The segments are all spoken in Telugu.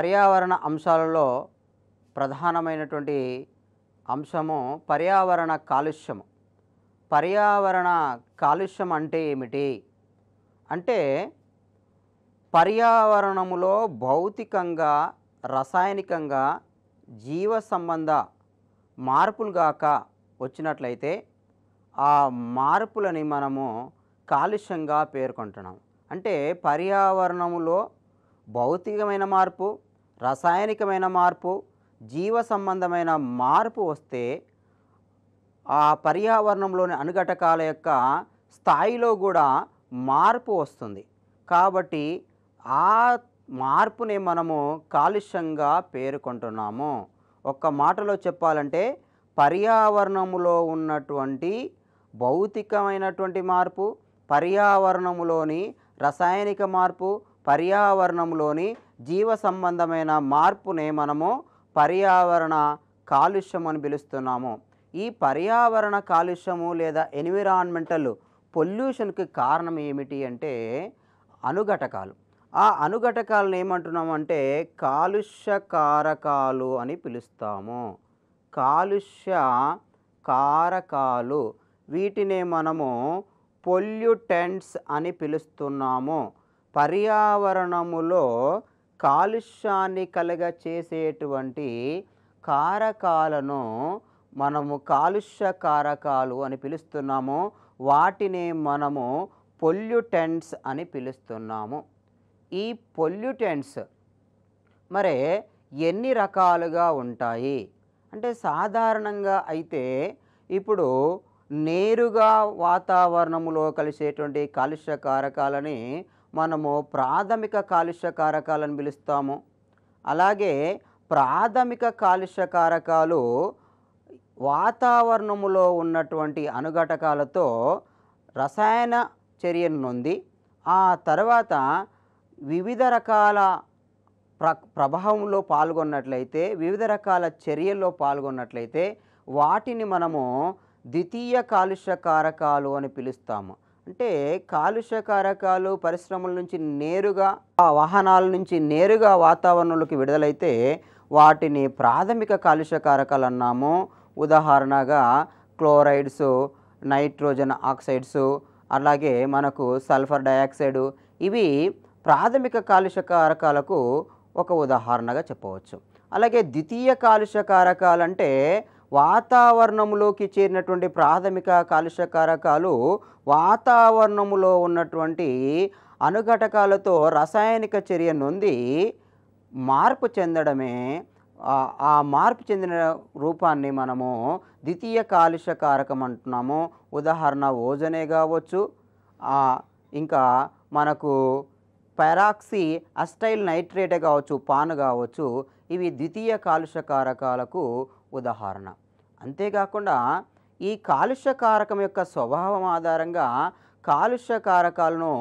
పర్యావరణ అంశాలలో ప్రధానమైనటువంటి అంశము పర్యావరణ కాలుష్యము. పర్యావరణ కాలుష్యం అంటే ఏమిటి అంటే పర్యావరణములో భౌతికంగా, రసాయనికంగా, జీవ సంబంధ మార్పులు గాక వచ్చినట్లయితే ఆ మార్పులని మనము కాలుష్యంగా పేర్కొంటున్నాం. అంటే పర్యావరణములో భౌతికమైన మార్పు, రసాయనికమైన మార్పు, జీవ సంబంధమైన మార్పు వస్తే ఆ పర్యావరణంలోని అణుఘటకాల యొక్క స్థాయిలో కూడా మార్పు వస్తుంది. కాబట్టి ఆ మార్పుని మనము కాలుష్యంగా పేర్కొంటున్నాము. ఒక్క మాటలో చెప్పాలంటే పర్యావరణములో ఉన్నటువంటి భౌతికమైనటువంటి మార్పు, పర్యావరణములోని రసాయనిక మార్పు, పర్యావరణంలోని జీవ సంబంధమైన మార్పునే మనము పర్యావరణ కాలుష్యం అని పిలుస్తున్నాము. ఈ పర్యావరణ కాలుష్యము లేదా ఎన్విరాన్మెంటల్ పొల్యూషన్కి కారణం ఏమిటి అంటే అణుఘటకాలు. ఆ అణుఘటకాలను ఏమంటున్నామంటే కాలుష్య కారకాలు అని పిలుస్తాము. కాలుష్య కారకాలు, వీటినే మనము పొల్యూటెంట్స్ అని పిలుస్తున్నాము. పర్యావరణములో కాలుష్యాన్ని కలుగచేసేటువంటి కారకాలను మనము కాలుష్య కారకాలు అని పిలుస్తున్నాము. వాటిని మనము పొల్యూటెంట్స్ అని పిలుస్తున్నాము. ఈ పొల్యూటెంట్స్ మరి ఎన్ని రకాలుగా ఉంటాయి అంటే సాధారణంగా అయితే ఇప్పుడు నేరుగా వాతావరణంలో కలిసేటువంటి కాలుష్య కారకాలని మనము ప్రాథమిక కాలుష్య కారకాలను పిలుస్తాము. అలాగే ప్రాథమిక కాలుష్య కారకాలు వాతావరణములో ఉన్నటువంటి అణుఘటకాలతో రసాయన చర్యను నొంది ఆ తర్వాత వివిధ రకాల ప్రభావంలో పాల్గొన్నట్లయితే, వివిధ రకాల చర్యల్లో పాల్గొన్నట్లయితే వాటిని మనము ద్వితీయ కాలుష్య కారకాలు అని పిలుస్తాము. అంటే కాలుష్య కారకాలు పరిశ్రమల నుంచి నేరుగా, వాహనాల నుంచి నేరుగా వాతావరణంలోకి విడుదలైతే వాటిని ప్రాథమిక కాలుష్య కారకాలు అన్నాము. ఉదాహరణగా క్లోరైడ్స్, నైట్రోజన్ ఆక్సైడ్స్, అలాగే మనకు సల్ఫర్ డయాక్సైడ్, ఇవి ప్రాథమిక కాలుష్య కారకాలకు ఒక ఉదాహరణగా చెప్పవచ్చు. అలాగే ద్వితీయ కాలుష్య కారకాలంటే వాతావరణంలోకి చేరినటువంటి ప్రాథమిక కాలుష్య కారకాలు వాతావరణంలో ఉన్నటువంటి అణుఘటకాలతో రసాయనిక చర్య నొంది మార్పు చెందడమే. ఆ మార్పు చెందిన రూపాన్ని మనము ద్వితీయ కాలుష్య కారకం అంటున్నాము. ఉదాహరణ ఓజోనే కావచ్చు, ఇంకా మనకు పెరాక్సీ అస్టైల్ నైట్రేటే కావచ్చు, పాన్ కావచ్చు, ఇవి ద్వితీయ కాలుష్య కారకాలకు ఉదాహరణ. అంతేకాకుండా ఈ కాలుష్య కారకం యొక్క స్వభావం ఆధారంగా కాలుష్య కారకాలను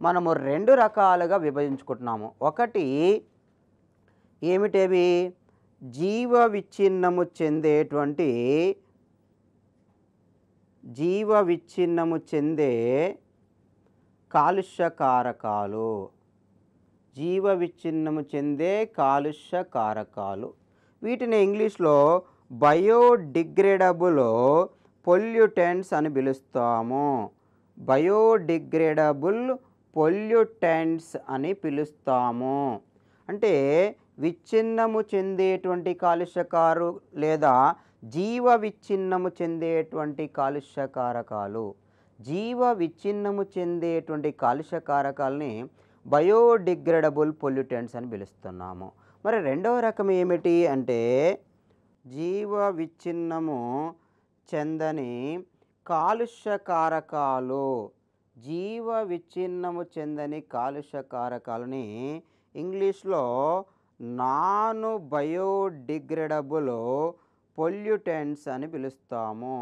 మనము రెండు రకాలుగా విభజించుకుంటున్నాము. ఒకటి ఏమిటేవి జీవ విచ్ఛిన్నము చెందే కాలుష్య కారకాలు. జీవ విచ్ఛిన్నము చెందే కాలుష్య కారకాలు, వీటిని ఇంగ్లీష్లో బయోడిగ్రేడబుల్ పొల్యూటెంట్స్ అని పిలుస్తాము. బయోడిగ్రేడబుల్ పొల్యూటెంట్స్ అని పిలుస్తాము. అంటే విచ్ఛిన్నము చెందేటువంటి కాలుష్యకారు లేదా జీవ విచ్ఛిన్నము చెందేటువంటి కాలుష్య కారకాలు. జీవ విచ్ఛిన్నము చెందేటువంటి కాలుష్య కారకాలని బయోడిగ్రేడబుల్ పొల్యూటెంట్స్ అని పిలుస్తున్నాము. మరి రెండవ రకం ఏమిటి అంటే జీవ విచ్ఛిన్నము చెందని కాలుష్య కారకాలు. జీవ విచ్ఛిన్నము చెందని కాలుష్య కారకాలని ఇంగ్లీష్లో నాన్ బయోడిగ్రేడబుల్ పొల్యూటెంట్స్ అని పిలుస్తాము.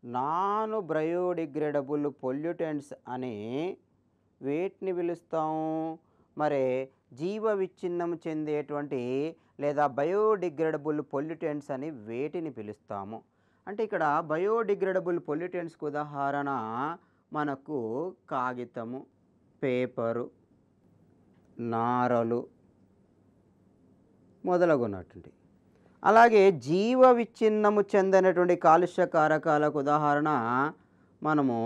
నాన్ బయోడిగ్రేడబుల్ పొల్యూటెంట్స్ అని వేటిని పిలుస్తాము? మరి జీవ విచ్ఛిన్నం చెందేటువంటి లేదా బయోడిగ్రేడబుల్ పొల్యూటెంట్స్ అని వేటిని పిలుస్తాము? అంటే ఇక్కడ బయోడిగ్రేడబుల్ పొల్యూటెంట్స్కి ఉదాహరణ మనకు కాగితము, పేపరు, నారలు, మొదలగునటువంటి. అలాగే జీవ విచ్ఛిన్నము చెందనటువంటి కాలుష్య కారకాలకు ఉదాహరణ మనము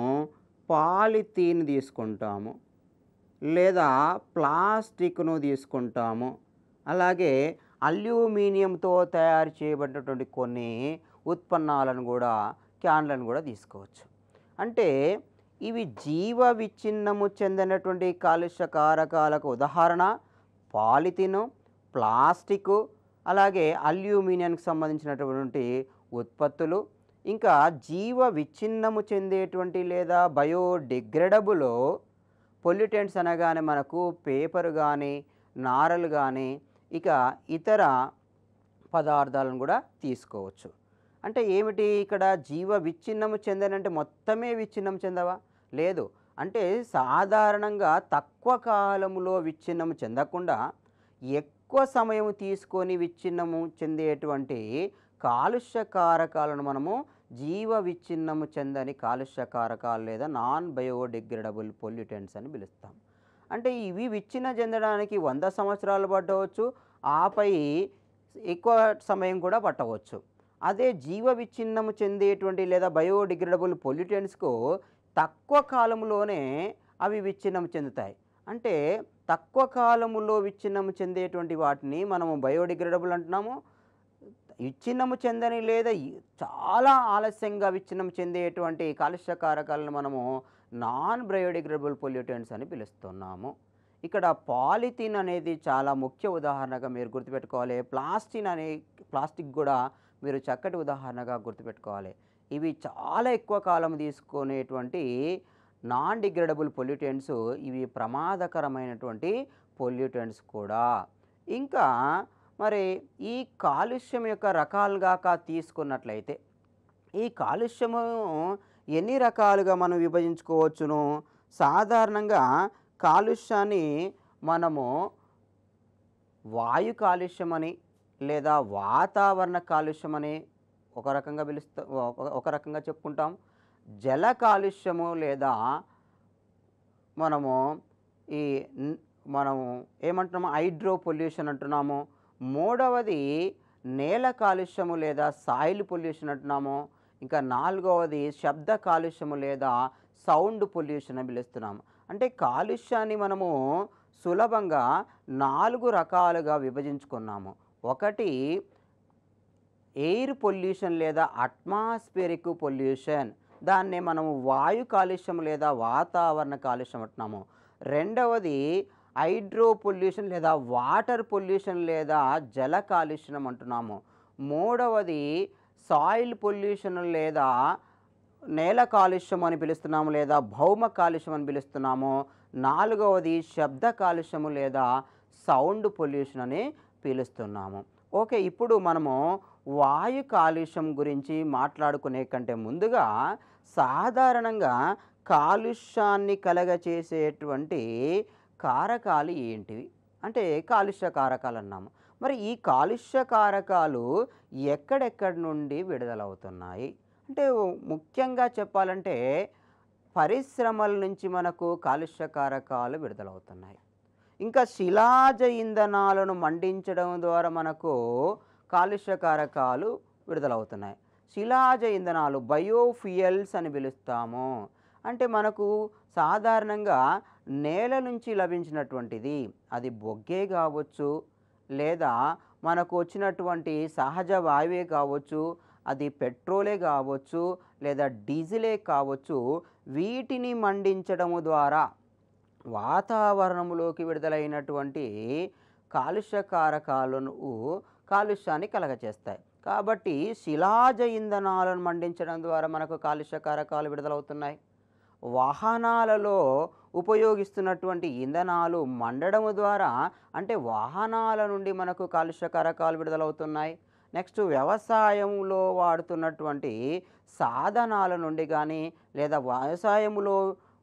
పాలిథీన్ తీసుకుంటాము, లేదా ప్లాస్టిక్ను తీసుకుంటాము. అలాగే అల్యూమినియంతో తయారు చేయబడినటువంటి కొన్ని ఉత్పన్నాలను కూడా, క్యాన్లను కూడా తీసుకోవచ్చు. అంటే ఇవి జీవ విచ్ఛిన్నము చెందినటువంటి కాలుష్య కారకాలకు ఉదాహరణ పాలిథిన్, ప్లాస్టిక్, అలాగే అల్యూమినియంకి సంబంధించినటువంటి ఉత్పత్తులు. ఇంకా జీవ విచ్ఛిన్నము చెందేటువంటి లేదా బయోడిగ్రేడబుల్ పొల్యూటెంట్స్ అనగానే మనకు పేపర్ కానీ, నారలు కానీ, ఇక ఇతర పదార్థాలను కూడా తీసుకోవచ్చు. అంటే ఏమిటి ఇక్కడ జీవ విచ్ఛిన్నము చెందనంటే మొత్తమే విచ్ఛిన్నం చెందవా? లేదు. అంటే సాధారణంగా తక్కువ కాలంలో విచ్ఛిన్నము చెందకుండా ఎక్కువ సమయం తీసుకొని విచ్ఛిన్నము చెందేటువంటి కాలుష్య కారకాలను మనము జీవ విచ్ఛిన్నము చెందని కాలుష్య కారకాలు లేదా నాన్ బయోడిగ్రేడబుల్ పొల్యూటెంట్స్ అని పిలుస్తాం. అంటే ఇవి విచ్ఛిన్నం చెందడానికి 100 సంవత్సరాలు పట్టవచ్చు, ఆపై ఎక్కువ సమయం కూడా పట్టవచ్చు. అదే జీవ విచ్ఛిన్నము చెందేటువంటి లేదా బయోడిగ్రేడబుల్ పొల్యూటెంట్స్కు తక్కువ కాలంలోనే అవి విచ్ఛిన్నం చెందుతాయి. అంటే తక్కువ కాలములో విచ్ఛిన్నము చెందేటువంటి వాటిని మనము బయోడిగ్రేడబుల్ అంటున్నాము. విచ్ఛిన్నము చెందని లేదా చాలా ఆలస్యంగా విచ్ఛిన్నం చెందేటువంటి కాలుష్య కారకాలను మనము నాన్ బయోడిగ్రేడబుల్ పొల్యూటెంట్స్ అని పిలుస్తున్నాము. ఇక్కడ పాలిథిన్ అనేది చాలా ముఖ్య ఉదాహరణగా మీరు గుర్తుపెట్టుకోవాలి. ప్లాస్టిక్ కూడా మీరు చక్కటి ఉదాహరణగా గుర్తుపెట్టుకోవాలి. ఇవి చాలా ఎక్కువ కాలం తీసుకునేటువంటి నాన్ డిగ్రేడబుల్ పొల్యూటెంట్స్, ఇవి ప్రమాదకరమైనటువంటి పొల్యూటెంట్స్ కూడా. ఇంకా మరి ఈ కాలుష్యం యొక్క రకాలుగా తీసుకున్నట్లయితే ఈ కాలుష్యము ఎన్ని రకాలుగా మనం విభజించుకోవచ్చును? సాధారణంగా కాలుష్యాన్ని మనము వాయు కాలుష్యమని లేదా వాతావరణ కాలుష్యమని ఒక రకంగా చెప్పుకుంటాం. జల కాలుష్యము లేదా మనము ఏమంటున్నాము హైడ్రో పొల్యూషన్ అంటున్నాము. మూడవది నేల కాలుష్యము లేదా సాయిల్ పొల్యూషన్ అంటున్నాము. ఇంకా నాలుగవది శబ్ద కాలుష్యము లేదా సౌండ్ పొల్యూషన్ అని పిలుస్తున్నాము. అంటే కాలుష్యాన్ని మనము సులభంగా 4 రకాలుగా విభజించుకున్నాము. ఒకటి ఎయిర్ పొల్యూషన్ లేదా అట్మాస్ఫియరిక్ పొల్యూషన్, దాన్నే మనము వాయు కాలుష్యం లేదా వాతావరణ కాలుష్యం అంటున్నాము. రెండవది హైడ్రో పొల్యూషన్ లేదా వాటర్ పొల్యూషన్ లేదా జల కాలుష్యం అంటున్నాము. మూడవది సాయిల్ పొల్యూషన్ లేదా నేల కాలుష్యం అని పిలుస్తున్నాము లేదా భౌమ కాలుష్యం అని పిలుస్తున్నాము. నాలుగవది శబ్ద కాలుష్యము లేదా సౌండ్ పొల్యూషన్ అని పిలుస్తున్నాము. ఓకే, ఇప్పుడు మనము వాయు కాలుష్యం గురించి మాట్లాడుకునే కంటే ముందుగా సాధారణంగా కాలుష్యాన్ని కలగచేసేటువంటి కారకాలు ఏంటివి అంటే కాలుష్య కారకాలు అన్నాము. మరి ఈ కాలుష్య కారకాలు ఎక్కడెక్కడి నుండి విడుదలవుతున్నాయి అంటే ముఖ్యంగా చెప్పాలంటే పరిశ్రమల నుంచి మనకు కాలుష్య కారకాలు విడుదలవుతున్నాయి. ఇంకా శిలాజ ఇంధనాలను మండించడం ద్వారా మనకు కాలుష్య కారకాలు విడుదలవుతున్నాయి. శిలాజ ఇంధనాలు బయోఫ్యూయల్స్ అని పిలుస్తాము. అంటే మనకు సాధారణంగా నేల నుంచి లభించినటువంటిది, అది బొగ్గే కావచ్చు లేదా మనకు వచ్చినటువంటి సహజ వాయువే కావచ్చు, అది పెట్రోలే కావచ్చు లేదా డీజిలే కావచ్చు, వీటిని మండించడము ద్వారా వాతావరణంలోకి విడుదలైనటువంటి కాలుష్య కారకాలను కాలుష్యాన్ని కలగచేస్తాయి. కాబట్టి శిలాజ ఇంధనాలను మండించడం ద్వారా మనకు కాలుష్య కారకాలు విడుదలవుతున్నాయి. వాహనాలలో ఉపయోగిస్తున్నటువంటి ఇంధనాలు మండడం ద్వారా అంటే వాహనాల నుండి మనకు కాలుష్య కారకాలు విడుదలవుతున్నాయి. నెక్స్ట్ వ్యవసాయంలో వాడుతున్నటువంటి సాధనాల నుండి కానీ లేదా వ్యవసాయంలో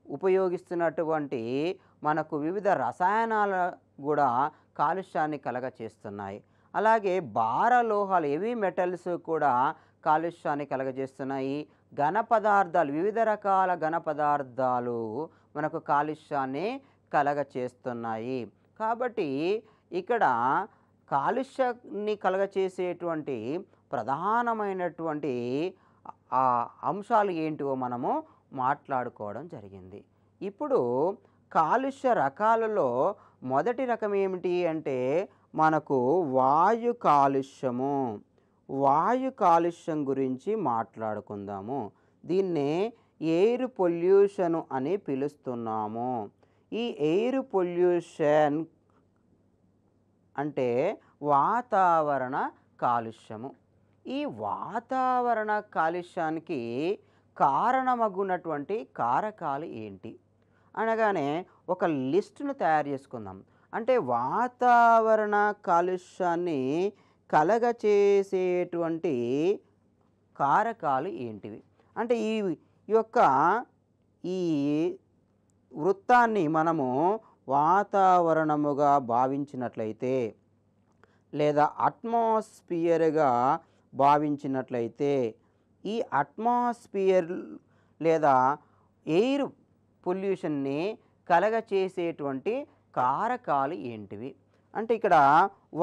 ఉపయోగిస్తున్నటువంటి మనకు వివిధ రసాయనాల కూడా కాలుష్యాన్ని కలగచేస్తున్నాయి. అలాగే భార లోహాలు హెవీ మెటల్స్ కూడా కాలుష్యాన్ని కలగజేస్తున్నాయి. ఘన పదార్థాలు, వివిధ రకాల ఘన పదార్థాలు మనకు కాలుష్యాన్ని కలగచేస్తున్నాయి. కాబట్టి ఇక్కడ కాలుష్యాన్ని కలగచేసేటువంటి ప్రధానమైనటువంటి ఆ అంశాలు ఏంటివో మనము మాట్లాడుకోవడం జరిగింది. ఇప్పుడు కాలుష్య రకాలలో మొదటి రకం ఏమిటి అంటే మనకు వాయు కాలుష్యము. వాయు కాలుష్యం గురించి మాట్లాడుకుందాము. దీన్నే ఎయిర్ పొల్యూషన్ అని పిలుస్తున్నాము. ఈ ఎయిర్ పొల్యూషన్ అంటే వాతావరణ కాలుష్యము. ఈ వాతావరణ కాలుష్యానికి కారణమగునటువంటి కారకాలు ఏంటి అనగానే ఒక లిస్టును తయారు చేసుకుందాం. అంటే వాతావరణ కాలుష్యాన్ని కలగచేసేటువంటి కారకాలు ఏంటివి అంటే ఈ యొక్క ఈ వృత్తాన్ని మనము వాతావరణముగా భావించినట్లయితే లేదా అట్మాస్ఫియర్గా భావించినట్లయితే ఈ అట్మాస్ఫియర్ లేదా ఎయిర్ పొల్యూషన్ని కలగచేసేటువంటి కారకాలు ఏంటివి అంటే ఇక్కడ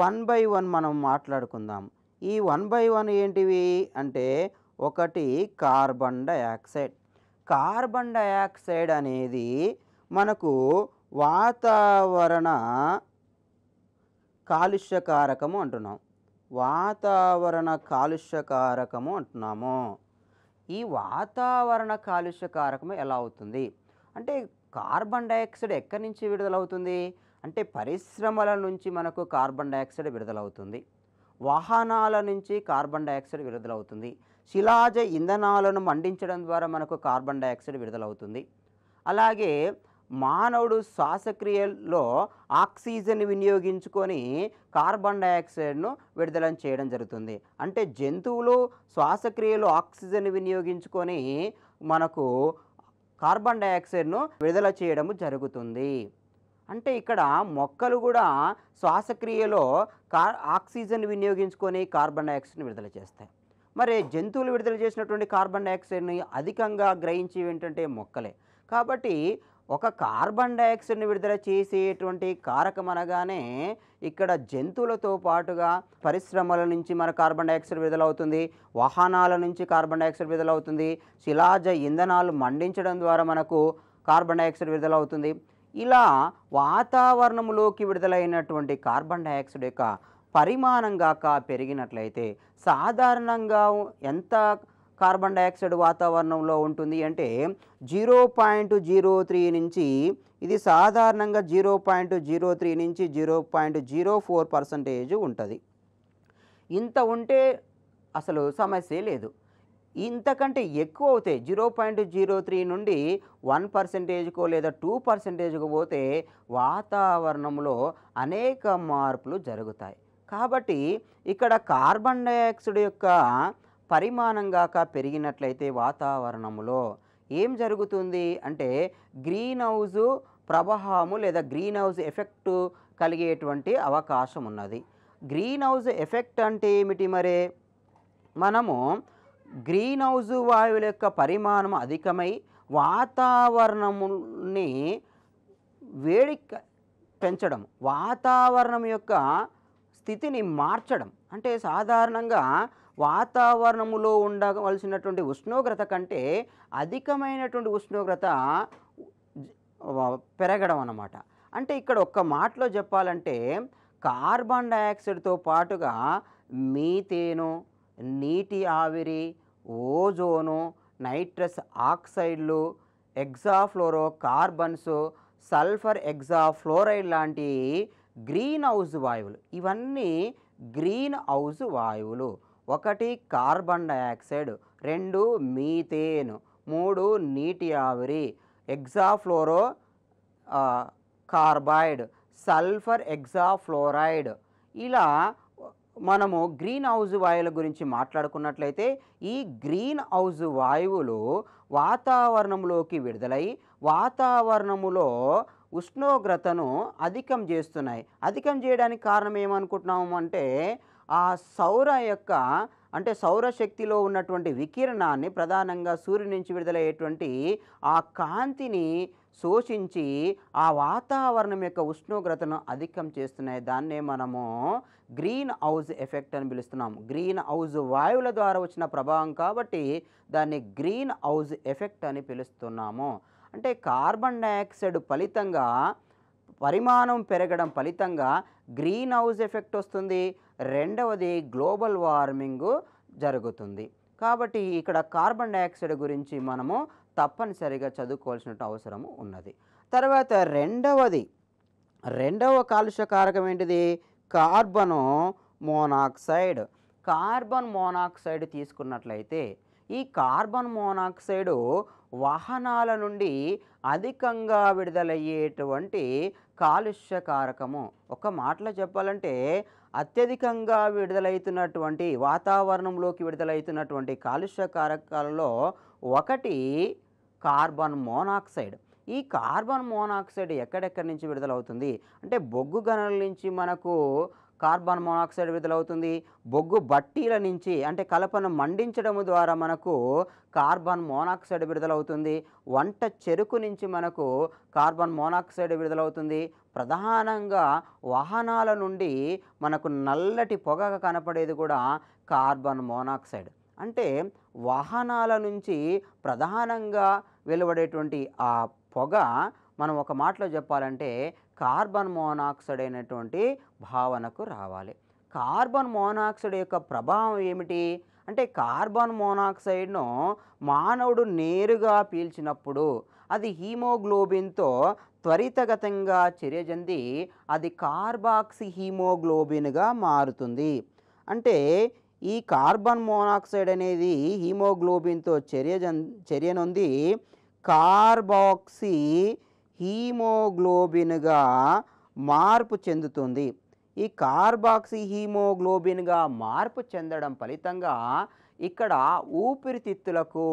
1 by 1 మనం మాట్లాడుకుందాం. ఈ 1 by 1 ఏంటివి అంటే ఒకటి కార్బన్ డయాక్సైడ్. కార్బన్ డయాక్సైడ్ అనేది మనకు వాతావరణ కాలుష్యకారకము అంటున్నాం. వాతావరణ కాలుష్యకారకము అంటున్నాము. ఈ వాతావరణ కాలుష్యకారకము ఎలా అవుతుంది అంటే కార్బన్ డయాక్సైడ్ ఎక్కడి నుంచి విడుదలవుతుంది అంటే పరిశ్రమల నుంచి మనకు కార్బన్ డయాక్సైడ్ విడుదలవుతుంది. వాహనాల నుంచి కార్బన్ డయాక్సైడ్ విడుదలవుతుంది. శిలాజ ఇంధనాలను మండించడం ద్వారా మనకు కార్బన్ డయాక్సైడ్ విడుదలవుతుంది. అలాగే మానవుడు శ్వాసక్రియలో ఆక్సిజన్ వినియోగించుకొని కార్బన్ డయాక్సైడ్ను విడుదల చేయడం జరుగుతుంది. అంటే జంతువులు శ్వాసక్రియలో ఆక్సిజన్ వినియోగించుకొని మనకు కార్బన్ డయాక్సైడ్ను విడుదల చేయడం జరుగుతుంది. అంటే ఇక్కడ మొక్కలు కూడా శ్వాసక్రియలో ఆక్సిజన్ వినియోగించుకొని కార్బన్ డయాక్సైడ్ని విడుదల చేస్తాయి. మరి జంతువులు విడుదల చేసినటువంటి కార్బన్ డయాక్సైడ్ని అధికంగా గ్రహించేవి ఏంటంటే మొక్కలే. కాబట్టి ఒక కార్బన్ డయాక్సైడ్ని విడుదల చేసేటువంటి కారకం అనగానే ఇక్కడ జంతువులతో పాటుగా పరిశ్రమల నుంచి మన కార్బన్ డయాక్సైడ్ విడుదలవుతుంది. వాహనాల నుంచి కార్బన్ డయాక్సైడ్ విడుదలవుతుంది. శిలాజ ఇంధనాలు మండించడం ద్వారా మనకు కార్బన్ డయాక్సైడ్ విడుదలవుతుంది. ఇలా వాతావరణంలోకి విడుదలైనటువంటి కార్బన్ డయాక్సైడ్ యొక్క పరిమాణం గాక పెరిగినట్లయితే సాధారణంగా ఎంత కార్బన్ డయాక్సైడ్ వాతావరణంలో ఉంటుంది అంటే 0.03 నుంచి ఇది సాధారణంగా 0.03 నుంచి 0.04% ఉంటుంది. ఇంత ఉంటే అసలు సమస్య లేదు. ఇంతకంటే ఎక్కువ అవుతాయి 0.03 నుండి 1%కో లేదా 2%కో పోతే వాతావరణంలో అనేక మార్పులు జరుగుతాయి. కాబట్టి ఇక్కడ కార్బన్ డయాక్సైడ్ యొక్క పరిమాణం గాక పెరిగినట్లయితే వాతావరణంలో ఏం జరుగుతుంది అంటే గ్రీన్ హౌస్ ప్రభావము లేదా గ్రీన్ హౌస్ ఎఫెక్ట్ కలిగేటువంటి అవకాశం ఉన్నది. గ్రీన్ హౌస్ ఎఫెక్ట్ అంటే ఏమిటి మరే మనము గ్రీన్ హౌస్ వాయువుల యొక్క పరిమాణం అధికమై వాతావరణముని వేడి పెంచడం, వాతావరణం యొక్క స్థితిని మార్చడం. అంటే సాధారణంగా వాతావరణములో ఉండవలసినటువంటి ఉష్ణోగ్రత కంటే అధికమైనటువంటి ఉష్ణోగ్రత పెరగడం అన్నమాట. అంటే ఇక్కడ ఒక్క మాటలో చెప్పాలంటే కార్బన్ డయాక్సైడ్తో పాటుగా మీథేను, నీటి ఆవిరి, ఓజోను, నైట్రస్ ఆక్సైడ్లు, ఎగ్జాఫ్లోరో కార్బన్స్, సల్ఫర్ ఎగ్జాఫ్లోరైడ్ లాంటి గ్రీన్ హౌస్ వాయువులు. ఇవన్నీ గ్రీన్ హౌస్ వాయువులు. 1 కార్బన్ డయాక్సైడ్, 2 మీథేన్, 3 నీటి ఆవిరి, ఎగ్జాఫ్లోరో కార్బైడ్, సల్ఫర్ ఎగ్జాఫ్లోరైడ్. ఇలా మనము గ్రీన్ హౌస్ వాయువుల గురించి మాట్లాడుకున్నట్లయితే ఈ గ్రీన్ హౌస్ వాయువులు వాతావరణంలోకి విడుదలై వాతావరణములో ఉష్ణోగ్రతను అధికం చేస్తున్నాయి. అధికం చేయడానికి కారణం ఏమనుకుంటున్నాము అంటే ఆ సౌరశక్తిలో ఉన్నటువంటి వికిరణాన్ని ప్రధానంగా సూర్యుని నుంచి విడుదలయ్యేటువంటి ఆ కాంతిని శోషించి ఆ వాతావరణం యొక్క ఉష్ణోగ్రతను అధికం చేస్తున్నాయి. దాన్నే మనము గ్రీన్ హౌస్ ఎఫెక్ట్ అని పిలుస్తున్నాం. గ్రీన్ హౌస్ వాయువుల ద్వారా వచ్చిన ప్రభావం కాబట్టి దాన్ని గ్రీన్ హౌస్ ఎఫెక్ట్ అని పిలుస్తున్నాము. అంటే కార్బన్ డయాక్సైడ్ ఫలితంగా పరిమాణం పెరగడం ఫలితంగా గ్రీన్ హౌస్ ఎఫెక్ట్ వస్తుంది. రెండవది గ్లోబల్ వార్మింగ్ జరుగుతుంది. కాబట్టి ఇక్కడ కార్బన్ డయాక్సైడ్ గురించి మనము తప్పనిసరిగా చదువుకోవాల్సిన అవసరం ఉన్నది. తర్వాత రెండవ కాలుష్య కారకం ఏంటిది? Carbon monoxide. కార్బన్ మోనాక్సైడ్ తీసుకున్నట్లయితే ఈ కార్బన్ మోనాక్సైడ్ వాహనాల నుండి అధికంగా విడుదలయ్యేటువంటి కాలుష్య కారకము. ఒక మాటలో చెప్పాలంటే అత్యధికంగా విడుదలవుతున్నటువంటి వాతావరణంలోకి విడుదలవుతున్నటువంటి కాలుష్య కారకాలలో ఒకటి కార్బన్ మోనాక్సైడ్. ఈ కార్బన్ మోనాక్సైడ్ ఎక్కడెక్కడి నుంచి విడుదలవుతుంది అంటే బొగ్గు గనుల నుంచి మనకు కార్బన్ మోనాక్సైడ్ విడుదలవుతుంది. బొగ్గు బట్టీల నుంచి అంటే కలపను మండించడం ద్వారా మనకు కార్బన్ మోనాక్సైడ్ విడుదలవుతుంది. వంట చెరుకు నుంచి మనకు కార్బన్ మోనాక్సైడ్ విడుదలవుతుంది. ప్రధానంగా వాహనాల నుండి మనకు నల్లటి పొగ కనపడేది కూడా కార్బన్ మోనాక్సైడ్. అంటే వాహనాల నుంచి ప్రధానంగా వెలువడేటువంటి ఆ పొగ మనం ఒక మాటలో చెప్పాలంటే కార్బన్ మోనాక్సైడ్ అయినటువంటి భావనకు రావాలి. కార్బన్ మోనాక్సైడ్ యొక్క ప్రభావం ఏమిటి అంటే కార్బన్ మోనాక్సైడ్ను మానవుడు నేరుగా పీల్చినప్పుడు అది హీమోగ్లోబిన్తో త్వరితగతంగా చర్య చెంది అది కార్బాక్సీ హీమోగ్లోబిన్గా మారుతుంది. అంటే ఈ కార్బన్ మోనాక్సైడ్ అనేది హీమోగ్లోబిన్తో చర్య నొంది కార్బాక్సీ హీమోగ్లోబిన్గా మార్పు చెందుతుంది. ఈ కార్బాక్సీ హీమోగ్లోబిన్గా మార్పు చెందడం ఫలితంగా ఇక్కడ ఊపిరితిత్తులకు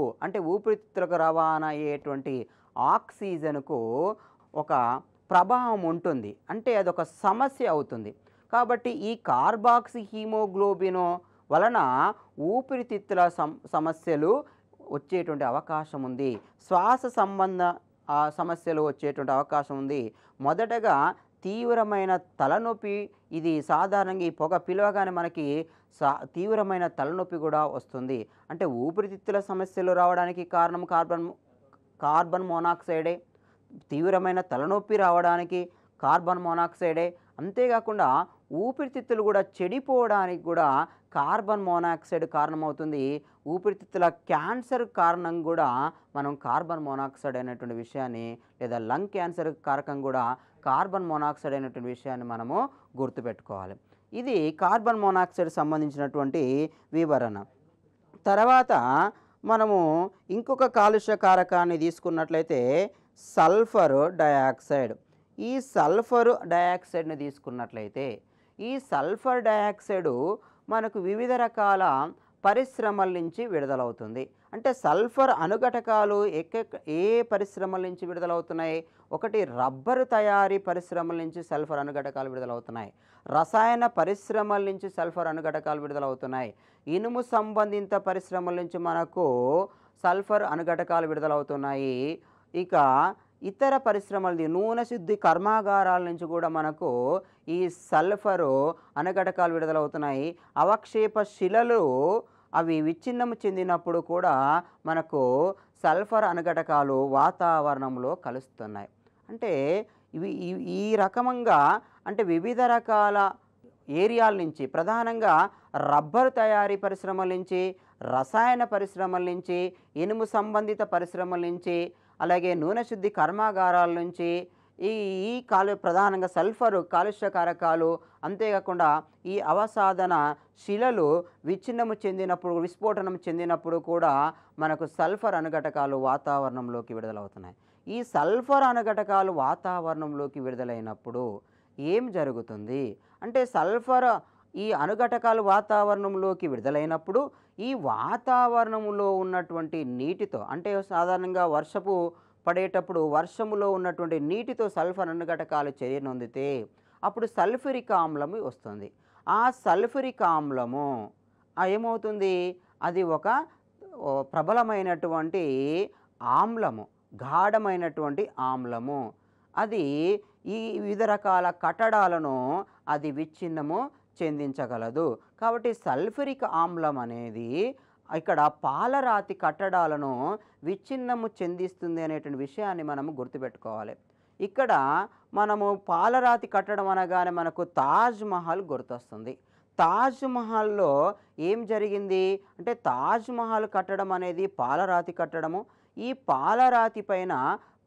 రవాణా అయ్యేటువంటి ఆక్సిజన్కు ఒక ప్రభావం ఉంటుంది. అంటే అదొక సమస్య అవుతుంది. కాబట్టి ఈ కార్బాక్సీ హీమోగ్లోబిన్ వలన ఊపిరితిత్తుల సమస్యలు వచ్చేటువంటి అవకాశం ఉంది. శ్వాస సంబంధ సమస్యలు వచ్చేటువంటి అవకాశం ఉంది. మొదటగా తీవ్రమైన తలనొప్పి. ఇది సాధారణంగా ఈ పొగ పిలవగానే మనకి తీవ్రమైన తలనొప్పి కూడా వస్తుంది. అంటే ఊపిరితిత్తుల సమస్యలు రావడానికి కారణం కార్బన్ మోనాక్సైడే. తీవ్రమైన తలనొప్పి రావడానికి కార్బన్ మోనాక్సైడే. అంతేకాకుండా ఊపిరితిత్తులు కూడా చెడిపోవడానికి కూడా కార్బన్ మోనాక్సైడ్ కారణమవుతుంది. ఊపిరితిత్తుల క్యాన్సర్ కారణం కూడా మనం కార్బన్ మోనాక్సైడ్ అనేటువంటి విషయాన్ని లేదా లంగ్ క్యాన్సర్ కారకం కూడా కార్బన్ మోనాక్సైడ్ అనేటువంటి విషయాన్ని మనము గుర్తుపెట్టుకోవాలి. ఇది కార్బన్ మోనాక్సైడ్ సంబంధించినటువంటి వివరణ. తర్వాత మనము ఇంకొక కాలుష్య కారకాన్ని తీసుకున్నట్లయితే సల్ఫర్ డయాక్సైడ్. ఈ సల్ఫర్ డయాక్సైడ్ని తీసుకున్నట్లయితే ఈ సల్ఫర్ డయాక్సైడ్ మనకు వివిధ రకాల పరిశ్రమల నుంచి విడుదలవుతుంది. అంటే సల్ఫర్ అణుఘటకాలు ఏ పరిశ్రమల నుంచి విడుదలవుతున్నాయి? ఒకటి రబ్బరు తయారీ పరిశ్రమల నుంచి సల్ఫర్ అణుఘటకాలు విడుదలవుతున్నాయి. రసాయన పరిశ్రమల నుంచి సల్ఫర్ అణుఘటకాలు విడుదలవుతున్నాయి. ఇనుము సంబంధిత పరిశ్రమల నుంచి మనకు సల్ఫర్ అణుఘటకాలు విడుదలవుతున్నాయి. ఇక ఇతర పరిశ్రమలది నూనె శుద్ధి కర్మాగారాల నుంచి కూడా మనకు ఈ సల్ఫరు అణుఘటకాలు విడుదలవుతున్నాయి. అవక్షేప శిలలు అవి విచ్ఛిన్నము చెందినప్పుడు కూడా మనకు సల్ఫర్ అణుఘటకాలు వాతావరణంలో కలుస్తున్నాయి. అంటే ఈ రకంగా అంటే వివిధ రకాల ఏరియాల నుంచి ప్రధానంగా రబ్బరు తయారీ పరిశ్రమల నుంచి, రసాయన పరిశ్రమల నుంచి, ఇనుము సంబంధిత పరిశ్రమల నుంచి, అలాగే నూనె శుద్ధి కర్మాగారాల నుంచి ప్రధానంగా సల్ఫర్ కాలుష్య కారకాలు. అంతేకాకుండా ఈ అవసాదన శిలలు విచ్ఛిన్నము చెందినప్పుడు విస్ఫోటనం చెందినప్పుడు కూడా మనకు సల్ఫర్ అణుఘటకాలు వాతావరణంలోకి విడుదలవుతున్నాయి. ఈ సల్ఫర్ అణుఘటకాలు వాతావరణంలోకి విడుదలైనప్పుడు ఏం జరుగుతుంది అంటే సల్ఫర్ ఈ అణుఘటకాలు వాతావరణంలోకి విడుదలైనప్పుడు ఈ వాతావరణంలో ఉన్నటువంటి నీటితో అంటే సాధారణంగా వర్షపు పడేటప్పుడు వర్షములో ఉన్నటువంటి నీటితో సల్ఫర్ అణుఘటకాలు చర్య నొందితే అప్పుడు సల్ఫ్యూరిక్ ఆమ్లము వస్తుంది. ఆ సల్ఫ్యూరిక్ ఆమ్లము ఏమవుతుంది? అది ఒక ప్రబలమైనటువంటి ఆమ్లము, గాఢమైనటువంటి ఆమ్లము. అది ఈ వివిధ రకాల కట్టడాలను అది విచ్ఛిన్నము చెందించగలదు. కాబట్టి సల్ఫ్యూరిక్ ఆమ్లం అనేది ఇక్కడ పాలరాతి కట్టడాలను విచ్ఛిన్నము చెందిస్తుంది అనేటువంటి విషయాన్ని మనము గుర్తుపెట్టుకోవాలి. ఇక్కడ మనము పాలరాతి కట్టడం అనగానే మనకు తాజ్ మహల్ గుర్తొస్తుంది. తాజ్ మహల్‌లో ఏం జరిగింది అంటే తాజ్ మహల్ కట్టడం అనేది పాలరాతి కట్టడము. ఈ పాలరాతి పైన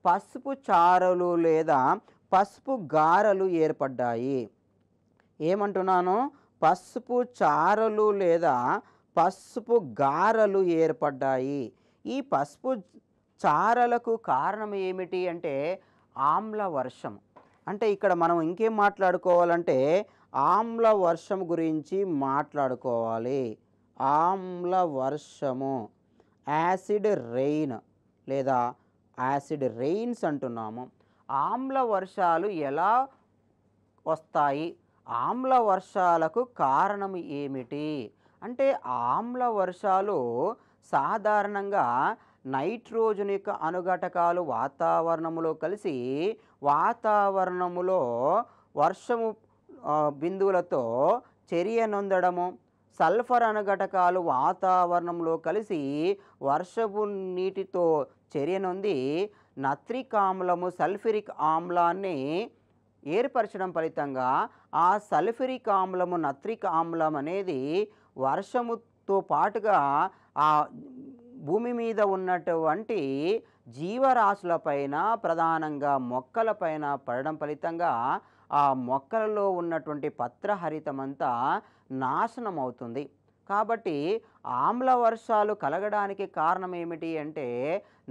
పసుపు చారలు లేదా పసుపు గారెలు ఏర్పడ్డాయి. ఏమంటున్నాను? పసుపు చారలు లేదా పసుపు గారెలు ఏర్పడ్డాయి. ఈ పసుపు చారలకు కారణం ఏమిటి అంటే ఆమ్ల వర్షం. అంటే ఇక్కడ మనం ఇంకేం మాట్లాడుకోవాలంటే ఆమ్ల వర్షం గురించి మాట్లాడుకోవాలి. ఆమ్ల వర్షము, యాసిడ్ రెయిన్ లేదా యాసిడ్ రెయిన్స్ అంటున్నాము. ఆమ్ల వర్షాలు ఎలా వస్తాయి? ఆమ్ల వర్షాలకు కారణం ఏమిటి అంటే ఆమ్ల వర్షాలు సాధారణంగా నైట్రోజన్ యొక్క అణుఘటకాలు వాతావరణంలో కలిసి వాతావరణములో వర్షము బిందువులతో చర్య నొందడము, సల్ఫర్ అణుఘటకాలు వాతావరణంలో కలిసి వర్షపు నీటితో చర్య నొంది నత్రిక్ ఆమ్లము సల్ఫ్యూరిక్ ఆమ్లాన్ని ఏర్పరచడం ఫలితంగా ఆ సల్ఫ్యూరిక్ ఆమ్లము నత్రిక్ ఆమ్లం అనేది వర్షముతో పాటుగా ఆ భూమి మీద ఉన్నటువంటి జీవరాశులపైన ప్రధానంగా మొక్కలపైన పడడం ఫలితంగా ఆ మొక్కలలో ఉన్నటువంటి పత్రహరితమంతా నాశనం అవుతుంది. కాబట్టి ఆమ్ల వర్షాలు కలగడానికి కారణం ఏమిటి అంటే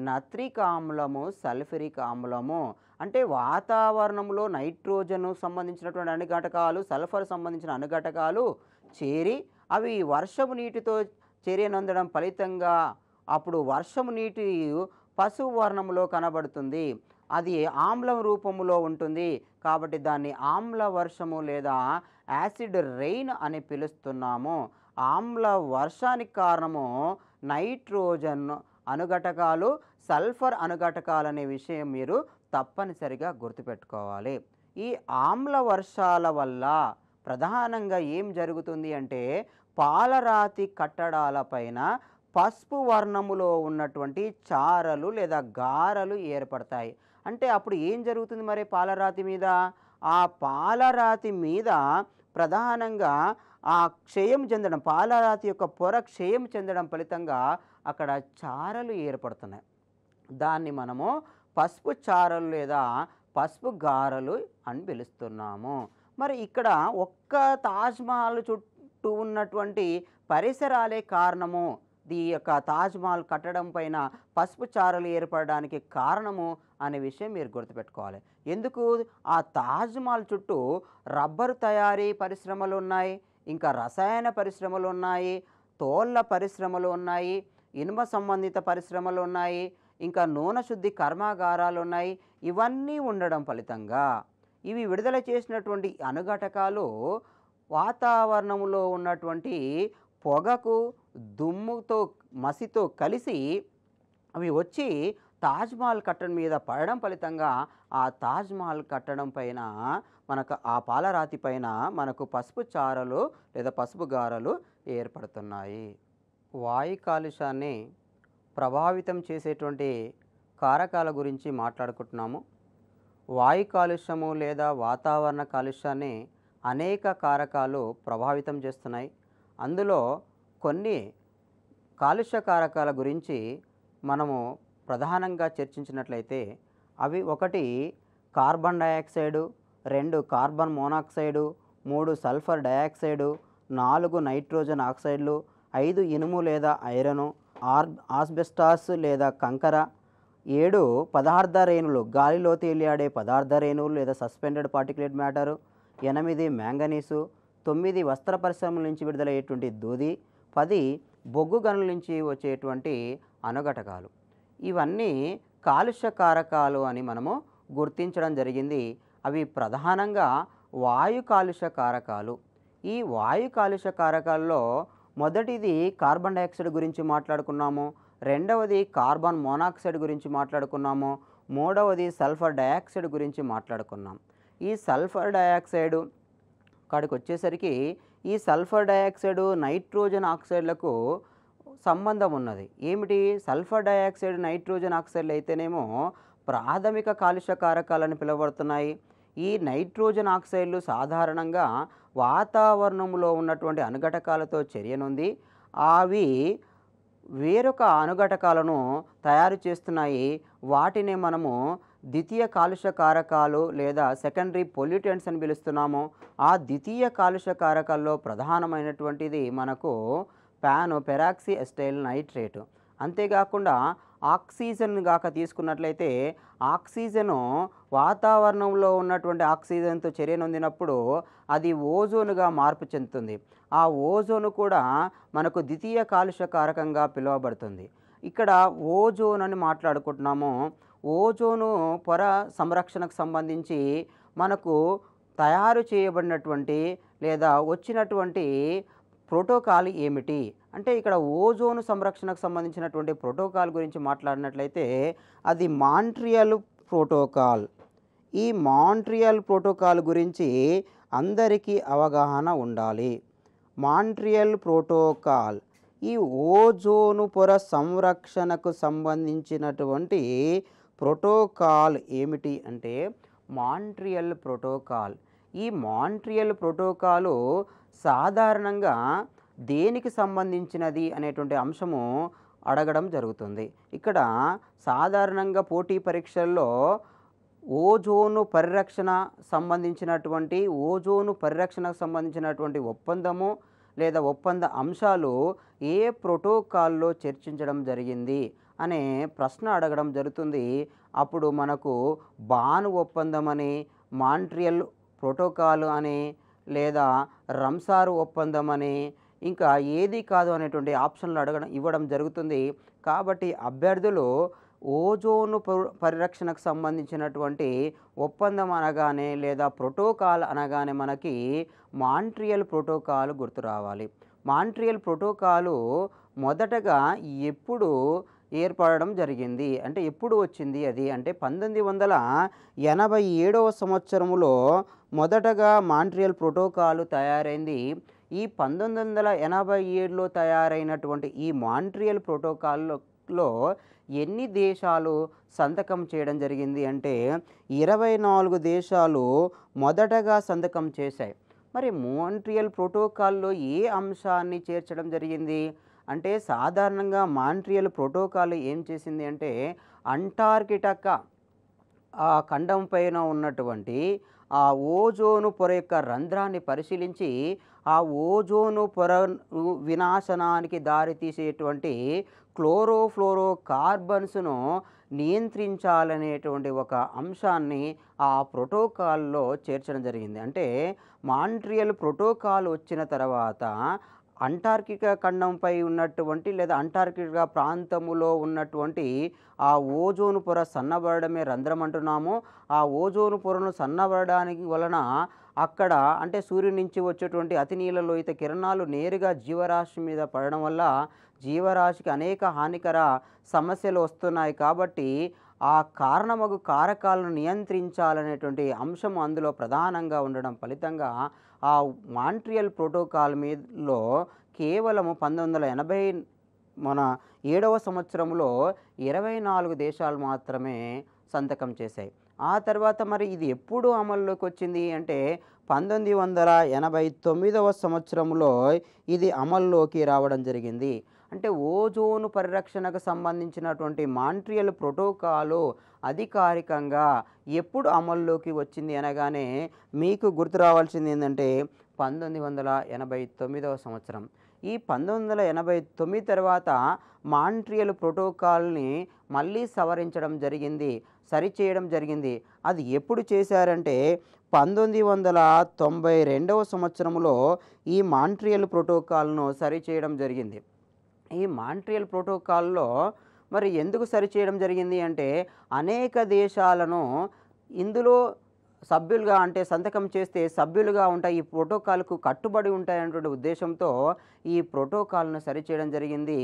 నత్రిక్ ఆమ్లము సల్ఫ్యూరిక్ ఆమ్లము. అంటే వాతావరణంలో నైట్రోజన్ సంబంధించినటువంటి అణుఘటకాలు, సల్ఫర్ సంబంధించిన అణుఘటకాలు చేరి అవి వర్షపు నీటితో చర్య నొందడం ఫలితంగా అప్పుడు వర్షము నీటి పసుపు వర్ణంలో కనబడుతుంది. అది ఆమ్లం రూపంలో ఉంటుంది. కాబట్టి దాన్ని ఆమ్ల వర్షము లేదా యాసిడ్ రెయిన్ అని పిలుస్తున్నాము. ఆమ్ల వర్షానికి కారణము నైట్రోజన్ అణుఘటకాలు, సల్ఫర్ అణుఘటకాలు అనే విషయం మీరు తప్పనిసరిగా గుర్తుపెట్టుకోవాలి. ఈ ఆమ్ల వర్షాల వల్ల ప్రధానంగా ఏం జరుగుతుంది అంటే పాలరాతి కట్టడాలపైన పసుపు వర్ణములో ఉన్నటువంటి చారలు లేదా గారెలు ఏర్పడతాయి. అంటే అప్పుడు ఏం జరుగుతుంది మరి పాలరాతి మీద? ఆ పాలరాతి మీద ప్రధానంగా ఆ క్షయం చెందడం, పాలరాతి యొక్క పొర క్షయం చెందడం ఫలితంగా అక్కడ చారలు ఏర్పడుతున్నాయి. దాన్ని మనము పసుపు చారలు లేదా పసుపు గారెలు అని పిలుస్తున్నాము. మరి ఇక్కడ ఒక్క తాజ్‌మహల్ చుట్టూ ఉన్నటువంటి పరిసరాలే కారణము ఈ యొక్క తాజ్‌మహల్ కట్టడం పైన పసుపు చారలు ఏర్పడడానికి కారణము అనే విషయం మీరు గుర్తుపెట్టుకోవాలి. ఎందుకు? ఆ తాజ్‌మహల్ చుట్టూ రబ్బరు తయారీ పరిశ్రమలు ఉన్నాయి, ఇంకా రసాయన పరిశ్రమలు ఉన్నాయి, తోళ్ళ పరిశ్రమలు ఉన్నాయి, ఇనుప సంబంధిత పరిశ్రమలు ఉన్నాయి, ఇంకా నూనె శుద్ధి కర్మాగారాలు ఉన్నాయి. ఇవన్నీ ఉండడం ఫలితంగా ఇవి విడుదల చేసినటువంటి అణుఘటకాలు వాతావరణంలో ఉన్నటువంటి పొగకు, దుమ్ముతో, మసితో కలిసి అవి వచ్చి తాజ్‌మహల్ కట్టడం మీద పడడం ఫలితంగా ఆ తాజ్‌మహల్ కట్టడం పైన మనకు ఆ పాలరాతి పైన మనకు పసుపు చారలు లేదా పసుపు గారెలు ఏర్పడుతున్నాయి. వాయు కాలుష్యాన్ని ప్రభావితం చేసేటువంటి కారకాల గురించి మాట్లాడుకుంటున్నాము. వాయు కాలుష్యము లేదా వాతావరణ కాలుష్యాన్ని అనేక కారకాలు ప్రభావితం చేస్తున్నాయి. అందులో కొన్ని కాలుష్య కారకాల గురించి మనము ప్రధానంగా చర్చించినట్లయితే అవి 1 carbon dioxide, 2 carbon monoxide, 3 sulphur dioxide, 4 nitrogen ఆక్సైడ్లు, 5 ఇనుము లేదా ఐరను, ఆస్బెస్టాస్ లేదా కంకర, 7 పదార్థ రేణువులు, గాలిలో తేలియాడే పదార్థ రేణువులు లేదా సస్పెండెడ్ పార్టికులేట్ మ్యాటరు, 8 మ్యాంగనీసు, 9 వస్త్ర పరిశ్రమల నుంచి విడుదలయ్యేటువంటి దూది, 10 బొగ్గు గనుల నుంచి వచ్చేటువంటి అణుఘటకాలు. ఇవన్నీ కాలుష్య కారకాలు అని మనము గుర్తించడం జరిగింది. అవి ప్రధానంగా వాయు కాలుష్య కారకాలు. ఈ వాయు కాలుష్య కారకాల్లో మొదటిది కార్బన్ డయాక్సైడ్ గురించి మాట్లాడుకున్నాము, రెండవది కార్బన్ మోనాక్సైడ్ గురించి మాట్లాడుకున్నాము, మూడవది సల్ఫర్ డయాక్సైడ్ గురించి మాట్లాడుకున్నాం. ఈ సల్ఫర్ డయాక్సైడు కాడికి వచ్చేసరికి ఈ సల్ఫర్ డయాక్సైడ్ నైట్రోజన్ ఆక్సైడ్లకు సంబంధం ఉన్నది. ఏమిటి? సల్ఫర్ డయాక్సైడ్ నైట్రోజన్ ఆక్సైడ్లు అయితేనేమో ప్రాథమిక కాలుష్య కారకాలని పిలువబడుతున్నాయి. ఈ నైట్రోజన్ ఆక్సైడ్లు సాధారణంగా వాతావరణంలో ఉన్నటువంటి అణుఘటకాలతో చర్యనుంది అవి వేరొక అణుఘటకాలను తయారు చేస్తున్నాయి. వాటిని మనము ద్వితీయ కాలుష్య కారకాలు లేదా సెకండరీ పొల్యూటెంట్స్ అని పిలుస్తున్నాము. ఆ ద్వితీయ కాలుష్య కారకాల్లో ప్రధానమైనటువంటిది మనకు పెరాక్సీ ఎస్టైల్ నైట్రేట్. అంతేకాకుండా ఆక్సిజన్ గాక తీసుకున్నట్లయితే ఆక్సిజను వాతావరణంలో ఉన్నటువంటి ఆక్సిజన్తో చర్య నొందినప్పుడు అది ఓజోనుగా మార్పు చెందుతుంది. ఆ ఓజోను కూడా మనకు ద్వితీయ కాలుష్య కారకంగా పిలువబడుతుంది. ఇక్కడ ఓజోన్ అని మాట్లాడుకుంటున్నాము. ఓజోను పొర సంరక్షణకు సంబంధించి మనకు తయారు చేయబడినటువంటి లేదా వచ్చినటువంటి ప్రోటోకాల్ ఏమిటి అంటే ఇక్కడ ఓజోను సంరక్షణకు సంబంధించినటువంటి ప్రోటోకాల్ గురించి మాట్లాడినట్లయితే అది మాంట్రియల్ ప్రోటోకాల్. ఈ మాంట్రియల్ ప్రోటోకాల్ గురించి అందరికీ అవగాహన ఉండాలి. మాంట్రియల్ ప్రోటోకాల్ ఈ ఓజోను పొర సంరక్షణకు సంబంధించినటువంటి ప్రోటోకాల్ ఏమిటి అంటే మాంట్రియల్ ప్రోటోకాల్. ఈ మాంట్రియల్ ప్రోటోకాలు సాధారణంగా దేనికి సంబంధించినది అనేటువంటి అంశము అడగడం జరుగుతుంది. ఇక్కడ సాధారణంగా పోటీ పరీక్షల్లో ఓజోను పరిరక్షణకు సంబంధించినటువంటి ఒప్పందము లేదా ఒప్పంద అంశాలు ఏ ప్రోటోకాల్లో చర్చించడం జరిగింది అనే ప్రశ్న అడగడం జరుగుతుంది. అప్పుడు మనకు బాన్ ఒప్పందం అని, మాంట్రియల్ ప్రోటోకాల్ అని లేదా రంసార్ ఒప్పందం అని ఇంకా ఏది కాదు అనేటువంటి ఆప్షన్లు ఇవ్వడం జరుగుతుంది. కాబట్టి అభ్యర్థులు ఓజోను పరిరక్షణకు సంబంధించినటువంటి ఒప్పందం అనగానే లేదా ప్రోటోకాల్ అనగానే మనకి మాంట్రియల్ ప్రోటోకాల్ గుర్తు రావాలి. మాంట్రియల్ ప్రోటోకాలు మొదటగా ఎప్పుడు ఏర్పడడం జరిగింది అంటే ఎప్పుడు వచ్చింది అది అంటే 1987వ సంవత్సరంలో మొదటగా మాంట్రియల్ ప్రోటోకాల్ తయారైంది. ఈ 1987లో తయారైనటువంటి ఈ మాంట్రియల్ ప్రోటోకాల్లో ఎన్ని దేశాలు సంతకం చేయడం జరిగింది అంటే 24 దేశాలు మొదటగా సంతకం చేశాయి. మరి మాంట్రియల్ ప్రోటోకాల్లో ఏ అంశాన్ని చేర్చడం జరిగింది అంటే సాధారణంగా మాంట్రియల్ ప్రోటోకాల్ ఏం చేసింది అంటే అంటార్కిటికా ఆ ఖండం పైన ఉన్నటువంటి ఆ ఓజోను పొర యొక్క రంధ్రాన్ని పరిశీలించి ఆ ఓజోను పొర వినాశనానికి దారితీసేటువంటి క్లోరోఫ్లోరో కార్బన్స్ను నియంత్రించాలనేటువంటి ఒక అంశాన్ని ఆ ప్రోటోకాల్లో చేర్చడం జరిగింది. అంటే మాంట్రియల్ ప్రోటోకాల్ వచ్చిన తర్వాత అంటార్కిటికా ఖండంపై ఉన్నటువంటి లేదా అంటార్కిటికా ప్రాంతములో ఉన్నటువంటి ఆ ఓజోను పొర సన్నబడమే రంధ్రం అంటున్నాము. ఆ ఓజోను పొరను సన్నబడడానికి వలన అక్కడ అంటే సూర్యుని నుంచి వచ్చేటువంటి అతి నీలలోహిత కిరణాలు నేరుగా జీవరాశి మీద పడడం వల్ల జీవరాశికి అనేక హానికర సమస్యలు వస్తున్నాయి. కాబట్టి ఆ కారణమగు కారకాలను నియంత్రించాలనేటువంటి అంశం అందులో ప్రధానంగా ఉండడం ఫలితంగా ఆ మాంట్రియల్ ప్రోటోకాల్ మీదలో కేవలము 1987వ సంవత్సరంలో 24 దేశాలు మాత్రమే సంతకం చేశాయి. ఆ తర్వాత మరి ఇది ఎప్పుడు అమల్లోకి వచ్చింది అంటే 1989వ సంవత్సరంలో ఇది అమల్లోకి రావడం జరిగింది. అంటే ఓజోను పరిరక్షణకు సంబంధించినటువంటి మాంట్రియల్ ప్రోటోకాలు అధికారికంగా ఎప్పుడు అమల్లోకి వచ్చింది అనగానే మీకు గుర్తు రావాల్సింది ఏంటంటే 1989వ సంవత్సరం. ఈ 1989 తర్వాత మాంట్రియల్ ప్రోటోకాల్ని మళ్ళీ సవరించడం జరిగింది, సరిచేయడం జరిగింది. అది ఎప్పుడు చేశారంటే 1992వ సంవత్సరంలో ఈ మాంట్రియల్ ప్రోటోకాల్ను సరిచేయడం జరిగింది. ఈ మాంట్రియల్ ప్రోటోకాల్లో మరి ఎందుకు సరిచేయడం జరిగింది అంటే అనేక దేశాలను ఇందులో సభ్యులుగా అంటే సంతకం చేస్తే సభ్యులుగా ఉంటాయి, ఈ ప్రోటోకాల్కు కట్టుబడి ఉంటాయనేటువంటి ఉద్దేశంతో ఈ ప్రోటోకాల్ను సరిచేయడం జరిగింది.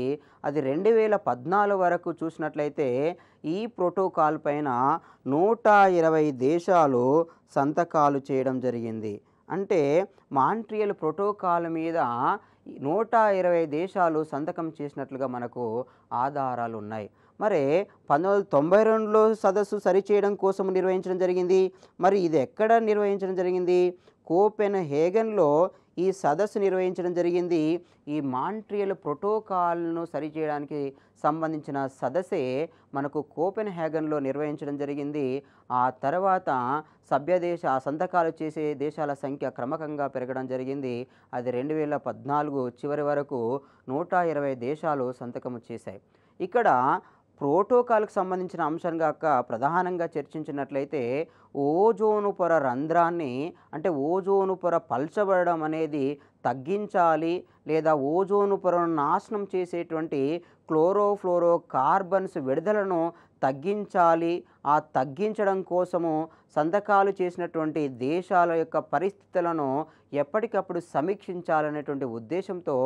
అది 2014 వరకు చూసినట్లయితే ఈ ప్రోటోకాల్ పైన 120 దేశాలు సంతకాలు చేయడం జరిగింది. అంటే మాంట్రియల్ ప్రోటోకాల్ మీద 120 దేశాలు సంతకం చేసినట్లుగా మనకు ఆధారాలు ఉన్నాయి. మరి 1992లో సదస్సు సరిచేయడం కోసం నిర్వహించడం జరిగింది. మరి ఇది ఎక్కడ నిర్వహించడం జరిగింది? కోపెన్‌హేగన్‌లో ఈ సదస్సు నిర్వహించడం జరిగింది. ఈ మాంట్రియల్ ప్రోటోకాల్‌ను సరిచేయడానికి సంబంధించిన సదస్సే మనకు కోపెన్‌హేగన్‌లో నిర్వహించడం జరిగింది. ఆ తర్వాత ఆ సంతకాలు చేసే దేశాల సంఖ్య క్రమకంగా పెరగడం జరిగింది. అది 2014 చివరి వరకు 120 దేశాలు సంతకం చేశాయి. ఇక్కడ ప్రోటోకాల్‌కి సంబంధించిన అంశం గాక ప్రధానంగా చర్చించినట్లయితే ఓజోను పొర రంధ్రాన్ని అంటే ఓజోను పొర పల్చబడడం అనేది తగ్గించాలి, లేదా ఓజోను పొరను నాశనం చేసేటువంటి క్లోరోఫ్లోరో కార్బన్స్ విడుదలను తగ్గించాలి. ఆ తగ్గించడం కోసము సంతకాలు చేసినటువంటి దేశాల యొక్క పరిస్థితులను ఎప్పటికప్పుడు సమీక్షించాలనేటువంటి ఉద్దేశంతో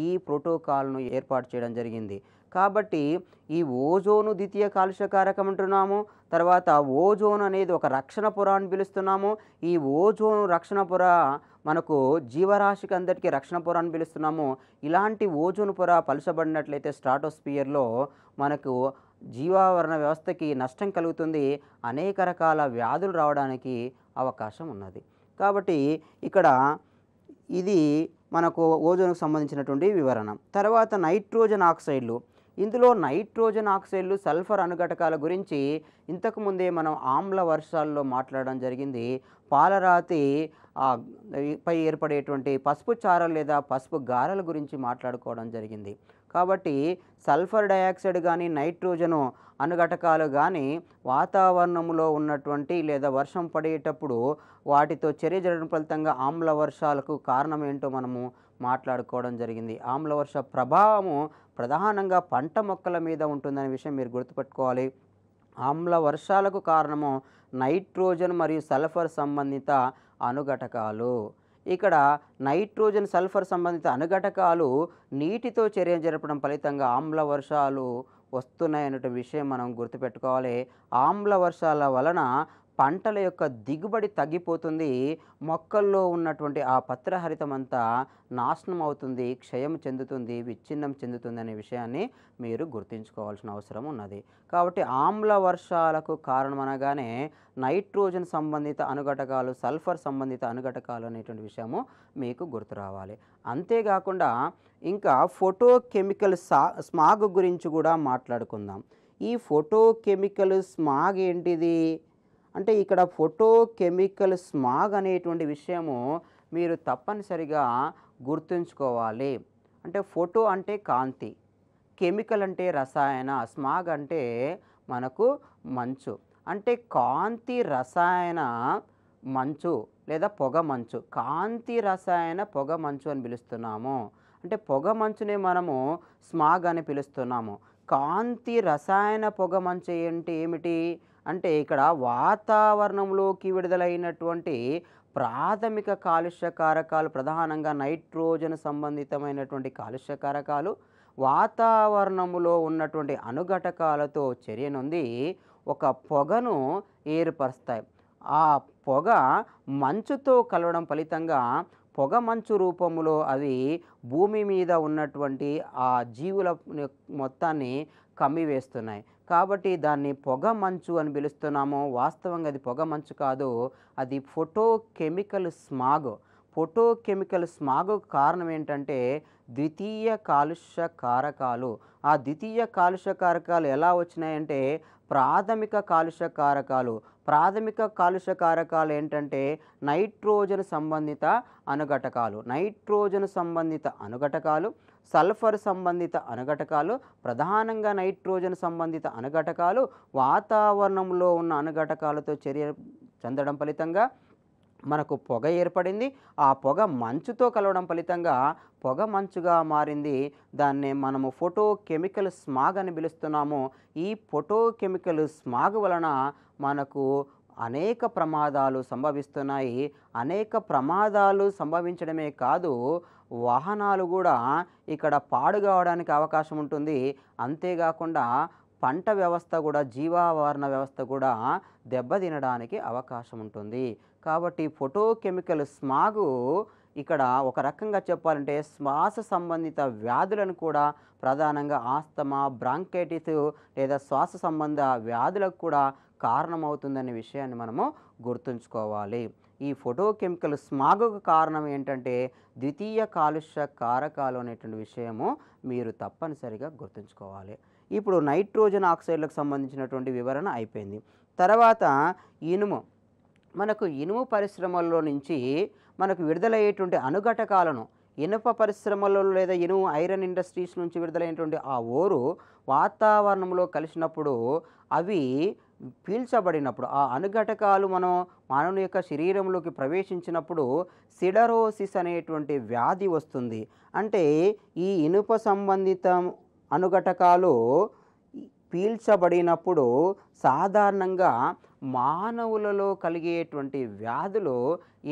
ఈ ప్రోటోకాల్‌ను ఏర్పాటు చేయడం జరిగింది. కాబట్టి ఈ ఓజోను ద్వితీయ కాలుష్య కారకం అంటున్నాము. తర్వాత ఓజోన్ అనేది ఒక రక్షణ పొర అని పిలుస్తున్నాము. ఈ ఓజోను రక్షణ పొర మనకు జీవరాశికి అందరికీ రక్షణ పొర అని పిలుస్తున్నాము. ఇలాంటి ఓజోను పొర పలచబడినట్లయితే స్ట్రాటోస్ఫియర్‌లో మనకు జీవావరణ వ్యవస్థకి నష్టం కలుగుతుంది. అనేక రకాల వ్యాధులు రావడానికి అవకాశం ఉన్నది. కాబట్టి ఇక్కడ ఇది మనకు ఓజోన్‌కు సంబంధించినటువంటి వివరణ. తర్వాత నైట్రోజన్ ఆక్సైడ్లు. ఇందులో నైట్రోజన్ ఆక్సైడ్లు, సల్ఫర్ అణుఘటకాల గురించి ఇంతకుముందే మనం ఆమ్ల వర్షాల్లో మాట్లాడడం జరిగింది. పాలరాతి పై ఏర్పడేటువంటి పసుపు చారలు లేదా పసుపు గారెల గురించి మాట్లాడుకోవడం జరిగింది. కాబట్టి సల్ఫర్ డయాక్సైడ్ కానీ, నైట్రోజను అణుఘటకాలు కానీ వాతావరణంలో ఉన్నటువంటి లేదా వర్షం పడేటప్పుడు వాటితో చర్య జరగడం ఫలితంగా ఆమ్ల వర్షాలకు కారణం ఏంటో మనము మాట్లాడుకోవడం జరిగింది. ఆమ్ల వర్ష ప్రభావము ప్రధానంగా పంట మొక్కల మీద ఉంటుందనే విషయం మీరు గుర్తుపెట్టుకోవాలి. ఆమ్ల వర్షాలకు కారణము నైట్రోజన్ మరియు సల్ఫర్ సంబంధిత అణుఘటకాలు. ఇక్కడ నైట్రోజన్, సల్ఫర్ సంబంధిత అణుఘటకాలు నీటితో చర్య జరపడం ఫలితంగా ఆమ్ల వర్షాలు వస్తున్నాయనే విషయం మనం గుర్తుపెట్టుకోవాలి. ఆమ్ల వర్షాల వలన పంటల యొక్క దిగుబడి తగ్గిపోతుంది. మొక్కల్లో ఉన్నటువంటి ఆ పత్రహరితం అంతా నాశనం అవుతుంది, క్షయం చెందుతుంది, విచ్ఛిన్నం చెందుతుంది అనే విషయాన్ని మీరు గుర్తుంచుకోవాల్సిన అవసరం ఉన్నది. కాబట్టి ఆమ్ల వర్షాలకు కారణమనగానే నైట్రోజన్ సంబంధిత అణుఘటకాలు, సల్ఫర్ సంబంధిత అణుఘటకాలు అనేటువంటి విషయము మీకు గుర్తు రావాలి. అంతేకాకుండా ఇంకా ఫోటోకెమికల్ స్మాగ్ గురించి కూడా మాట్లాడుకుందాం. ఈ ఫోటోకెమికల్ స్మాగ్ ఏంటిది అంటే ఇక్కడ ఫోటోకెమికల్ స్మాగ్ అనేటువంటి విషయము మీరు తప్పనిసరిగా గుర్తుంచుకోవాలి. అంటే ఫోటో అంటే కాంతి, కెమికల్ అంటే రసాయన, స్మాగ్ అంటే మనకు మంచు. అంటే కాంతి రసాయన మంచు లేదా పొగ మంచు, కాంతి రసాయన పొగ మంచు అని పిలుస్తున్నాము. అంటే పొగ మంచునే మనము స్మాగ్ అని పిలుస్తున్నాము. కాంతి రసాయన పొగ మంచు ఏమిటి అంటే ఇక్కడ వాతావరణంలోకి విడుదలైనటువంటి ప్రాథమిక కాలుష్య కారకాలు, ప్రధానంగా నైట్రోజన్ సంబంధితమైనటువంటి కాలుష్య కారకాలు వాతావరణంలో ఉన్నటువంటి అణుఘటకాలతో చర్య నొంది ఒక పొగను ఏర్పరుస్తాయి. ఆ పొగ మంచుతో కలవడం ఫలితంగా పొగ మంచు రూపంలో అవి భూమి మీద ఉన్నటువంటి ఆ జీవుల మొత్తాన్ని కమ్మివేస్తున్నాయి. కాబట్టి దాన్ని పొగ మంచు అని పిలుస్తున్నాము. వాస్తవంగా అది పొగ మంచు కాదు, అది ఫోటోకెమికల్ స్మాగ్. ఫోటోకెమికల్ స్మాగ్ కారణం ఏంటంటే ద్వితీయ కాలుష్య కారకాలు. ఆ ద్వితీయ కాలుష్య కారకాలు ఎలా వచ్చినాయంటే ప్రాథమిక కాలుష్య కారకాలు. ప్రాథమిక కాలుష్య కారకాలు ఏంటంటే నైట్రోజన్ సంబంధిత అణుఘటకాలు, నైట్రోజన్ సంబంధిత అణుఘటకాలు, సల్ఫర్ సంబంధిత అణుఘటకాలు. ప్రధానంగా నైట్రోజన్ సంబంధిత అణుఘటకాలు వాతావరణంలో ఉన్న అణుఘటకాలతో చర్య చెందడం ఫలితంగా మనకు పొగ ఏర్పడింది. ఆ పొగ మంచుతో కలవడం ఫలితంగా పొగ మంచుగా మారింది. దాన్నే మనము ఫోటోకెమికల్ స్మాగ్ అని పిలుస్తున్నాము. ఈ ఫోటోకెమికల్ స్మాగ్ వలన మనకు అనేక ప్రమాదాలు సంభవిస్తున్నాయి. అనేక ప్రమాదాలు సంభవించడమే కాదు, వాహనాలు కూడా ఇక్కడ పాడు కావడానికి అవకాశం ఉంటుంది. అంతేకాకుండా పంట వ్యవస్థ కూడా, జీవావరణ వ్యవస్థ కూడా దెబ్బతినడానికి అవకాశం ఉంటుంది. కాబట్టి ఫోటోకెమికల్ స్మాగు ఇక్కడ ఒక రకంగా చెప్పాలంటే శ్వాస సంబంధిత వ్యాధులను కూడా, ప్రధానంగా ఆస్తమా, బ్రాంకైటిస్ లేదా శ్వాస సంబంధ వ్యాధులకు కూడా కారణమవుతుందనే విషయాన్ని మనము గుర్తుంచుకోవాలి. ఈ ఫోటోకెమికల్ స్మాగుకు కారణం ఏంటంటే ద్వితీయ కాలుష్య కారకాలు అనేటువంటి విషయము మీరు తప్పనిసరిగా గుర్తుంచుకోవాలి. ఇప్పుడు నైట్రోజన్ ఆక్సైడ్లకు సంబంధించినటువంటి వివరణ అయిపోయింది. తర్వాత ఇనుము. మనకు ఇనుము పరిశ్రమల్లో నుంచి మనకు విడుదలయ్యేటువంటి అణుఘటకాలను, ఇనుప పరిశ్రమలలో లేదా ఇనుము ఐరన్ ఇండస్ట్రీస్ నుంచి విడుదలైనటువంటి ఆ ఓరు వాతావరణంలో కలిసినప్పుడు అవి పీల్చబడినప్పుడు ఆ అణుఘటకాలు మానవుని యొక్క శరీరంలోకి ప్రవేశించినప్పుడు సిడరోసిస్ అనేటువంటి వ్యాధి వస్తుంది. అంటే ఈ ఇనుప సంబంధిత అణుఘటకాలు పీల్చబడినప్పుడు సాధారణంగా మానవులలో కలిగేటువంటి వ్యాధులు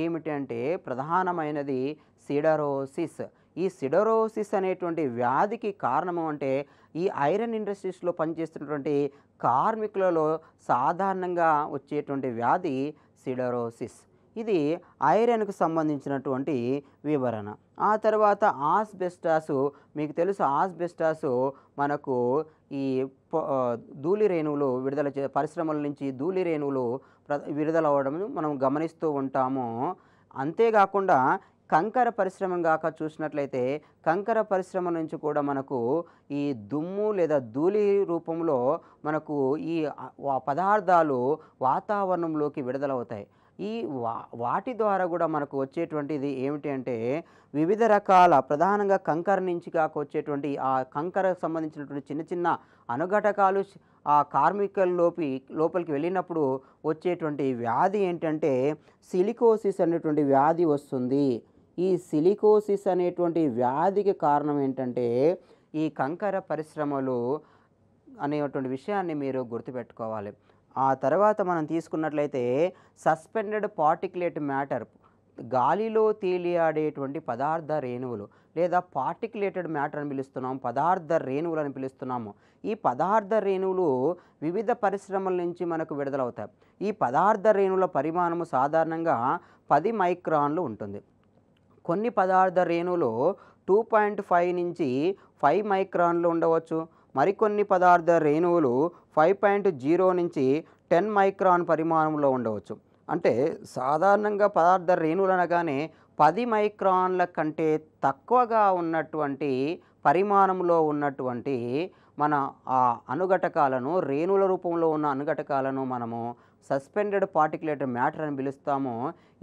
ఏమిటంటే ప్రధానమైనది సిడరోసిస్. ఈ సిడరోసిస్ అనేటువంటి వ్యాధికి కారణము అంటే ఈ ఐరన్ ఇండస్ట్రీస్లో పనిచేస్తున్నటువంటి కార్మికులలో సాధారణంగా వచ్చేటువంటి వ్యాధి సిడరోసిస్. ఇది ఐరన్కు సంబంధించినటువంటి వివరణ. ఆ తర్వాత ఆస్బెస్టాసు. మీకు తెలుసు ఆస్బెస్టాసు మనకు ఈ ధూళి రేణువులు పరిశ్రమల నుంచి ధూళి రేణువులు విడుదలవ్వడం మనం గమనిస్తూ ఉంటాము. అంతేకాకుండా కంకర పరిశ్రమను గాక చూసినట్లయితే కంకర పరిశ్రమ నుంచి కూడా మనకు ఈ దుమ్ము లేదా ధూళి రూపంలో మనకు ఈ పదార్థాలు వాతావరణంలోకి విడుదలవుతాయి. ఈ వాటి ద్వారా కూడా మనకు వచ్చేటువంటిది ఏమిటి అంటే వివిధ రకాల, ప్రధానంగా కంకర నుంచి కాక వచ్చేటువంటి ఆ కంకరకు సంబంధించినటువంటి చిన్న చిన్న అణుఘటకాలు ఆ లోపలికి వెళ్ళినప్పుడు వచ్చేటువంటి వ్యాధి ఏంటంటే సిలికోసిస్ అనేటువంటి వ్యాధి వస్తుంది. ఈ సిలికోసిస్ అనేటువంటి వ్యాధికి కారణం ఏంటంటే ఈ కంకర పరిశ్రమలు అనేటువంటి విషయాన్ని మీరు గుర్తుపెట్టుకోవాలి. ఆ తర్వాత మనం తీసుకున్నట్లయితే సస్పెండెడ్ పార్టిక్యులేట్ మ్యాటర్, గాలిలో తేలియాడేటువంటి పదార్థ రేణువులు లేదా పార్టిక్యులేటెడ్ మ్యాటర్ అని పిలుస్తున్నాము, పదార్థ రేణువులు అని పిలుస్తున్నాము. ఈ పదార్థ రేణువులు వివిధ పరిశ్రమల నుంచి మనకు విడుదలవుతాయి. ఈ పదార్థ రేణువుల పరిమాణము సాధారణంగా 10 మైక్రాన్లు ఉంటుంది. కొన్ని పదార్థ రేణువులు 2.5 నుంచి 5 మైక్రాన్లు ఉండవచ్చు. మరికొన్ని పదార్థ రేణువులు 5.0 నుంచి 10 మైక్రాన్ పరిమాణంలో ఉండవచ్చు. అంటే సాధారణంగా పదార్థ రేణువులు అనగానే 10 మైక్రాన్ల కంటే తక్కువగా ఉన్నటువంటి పరిమాణంలో ఉన్నటువంటి మన ఆ అణుఘటకాలను, రేణువుల రూపంలో ఉన్న అణుఘటకాలను మనము సస్పెండెడ్ పార్టిక్యులేట్ మ్యాటర్ అని పిలుస్తాము.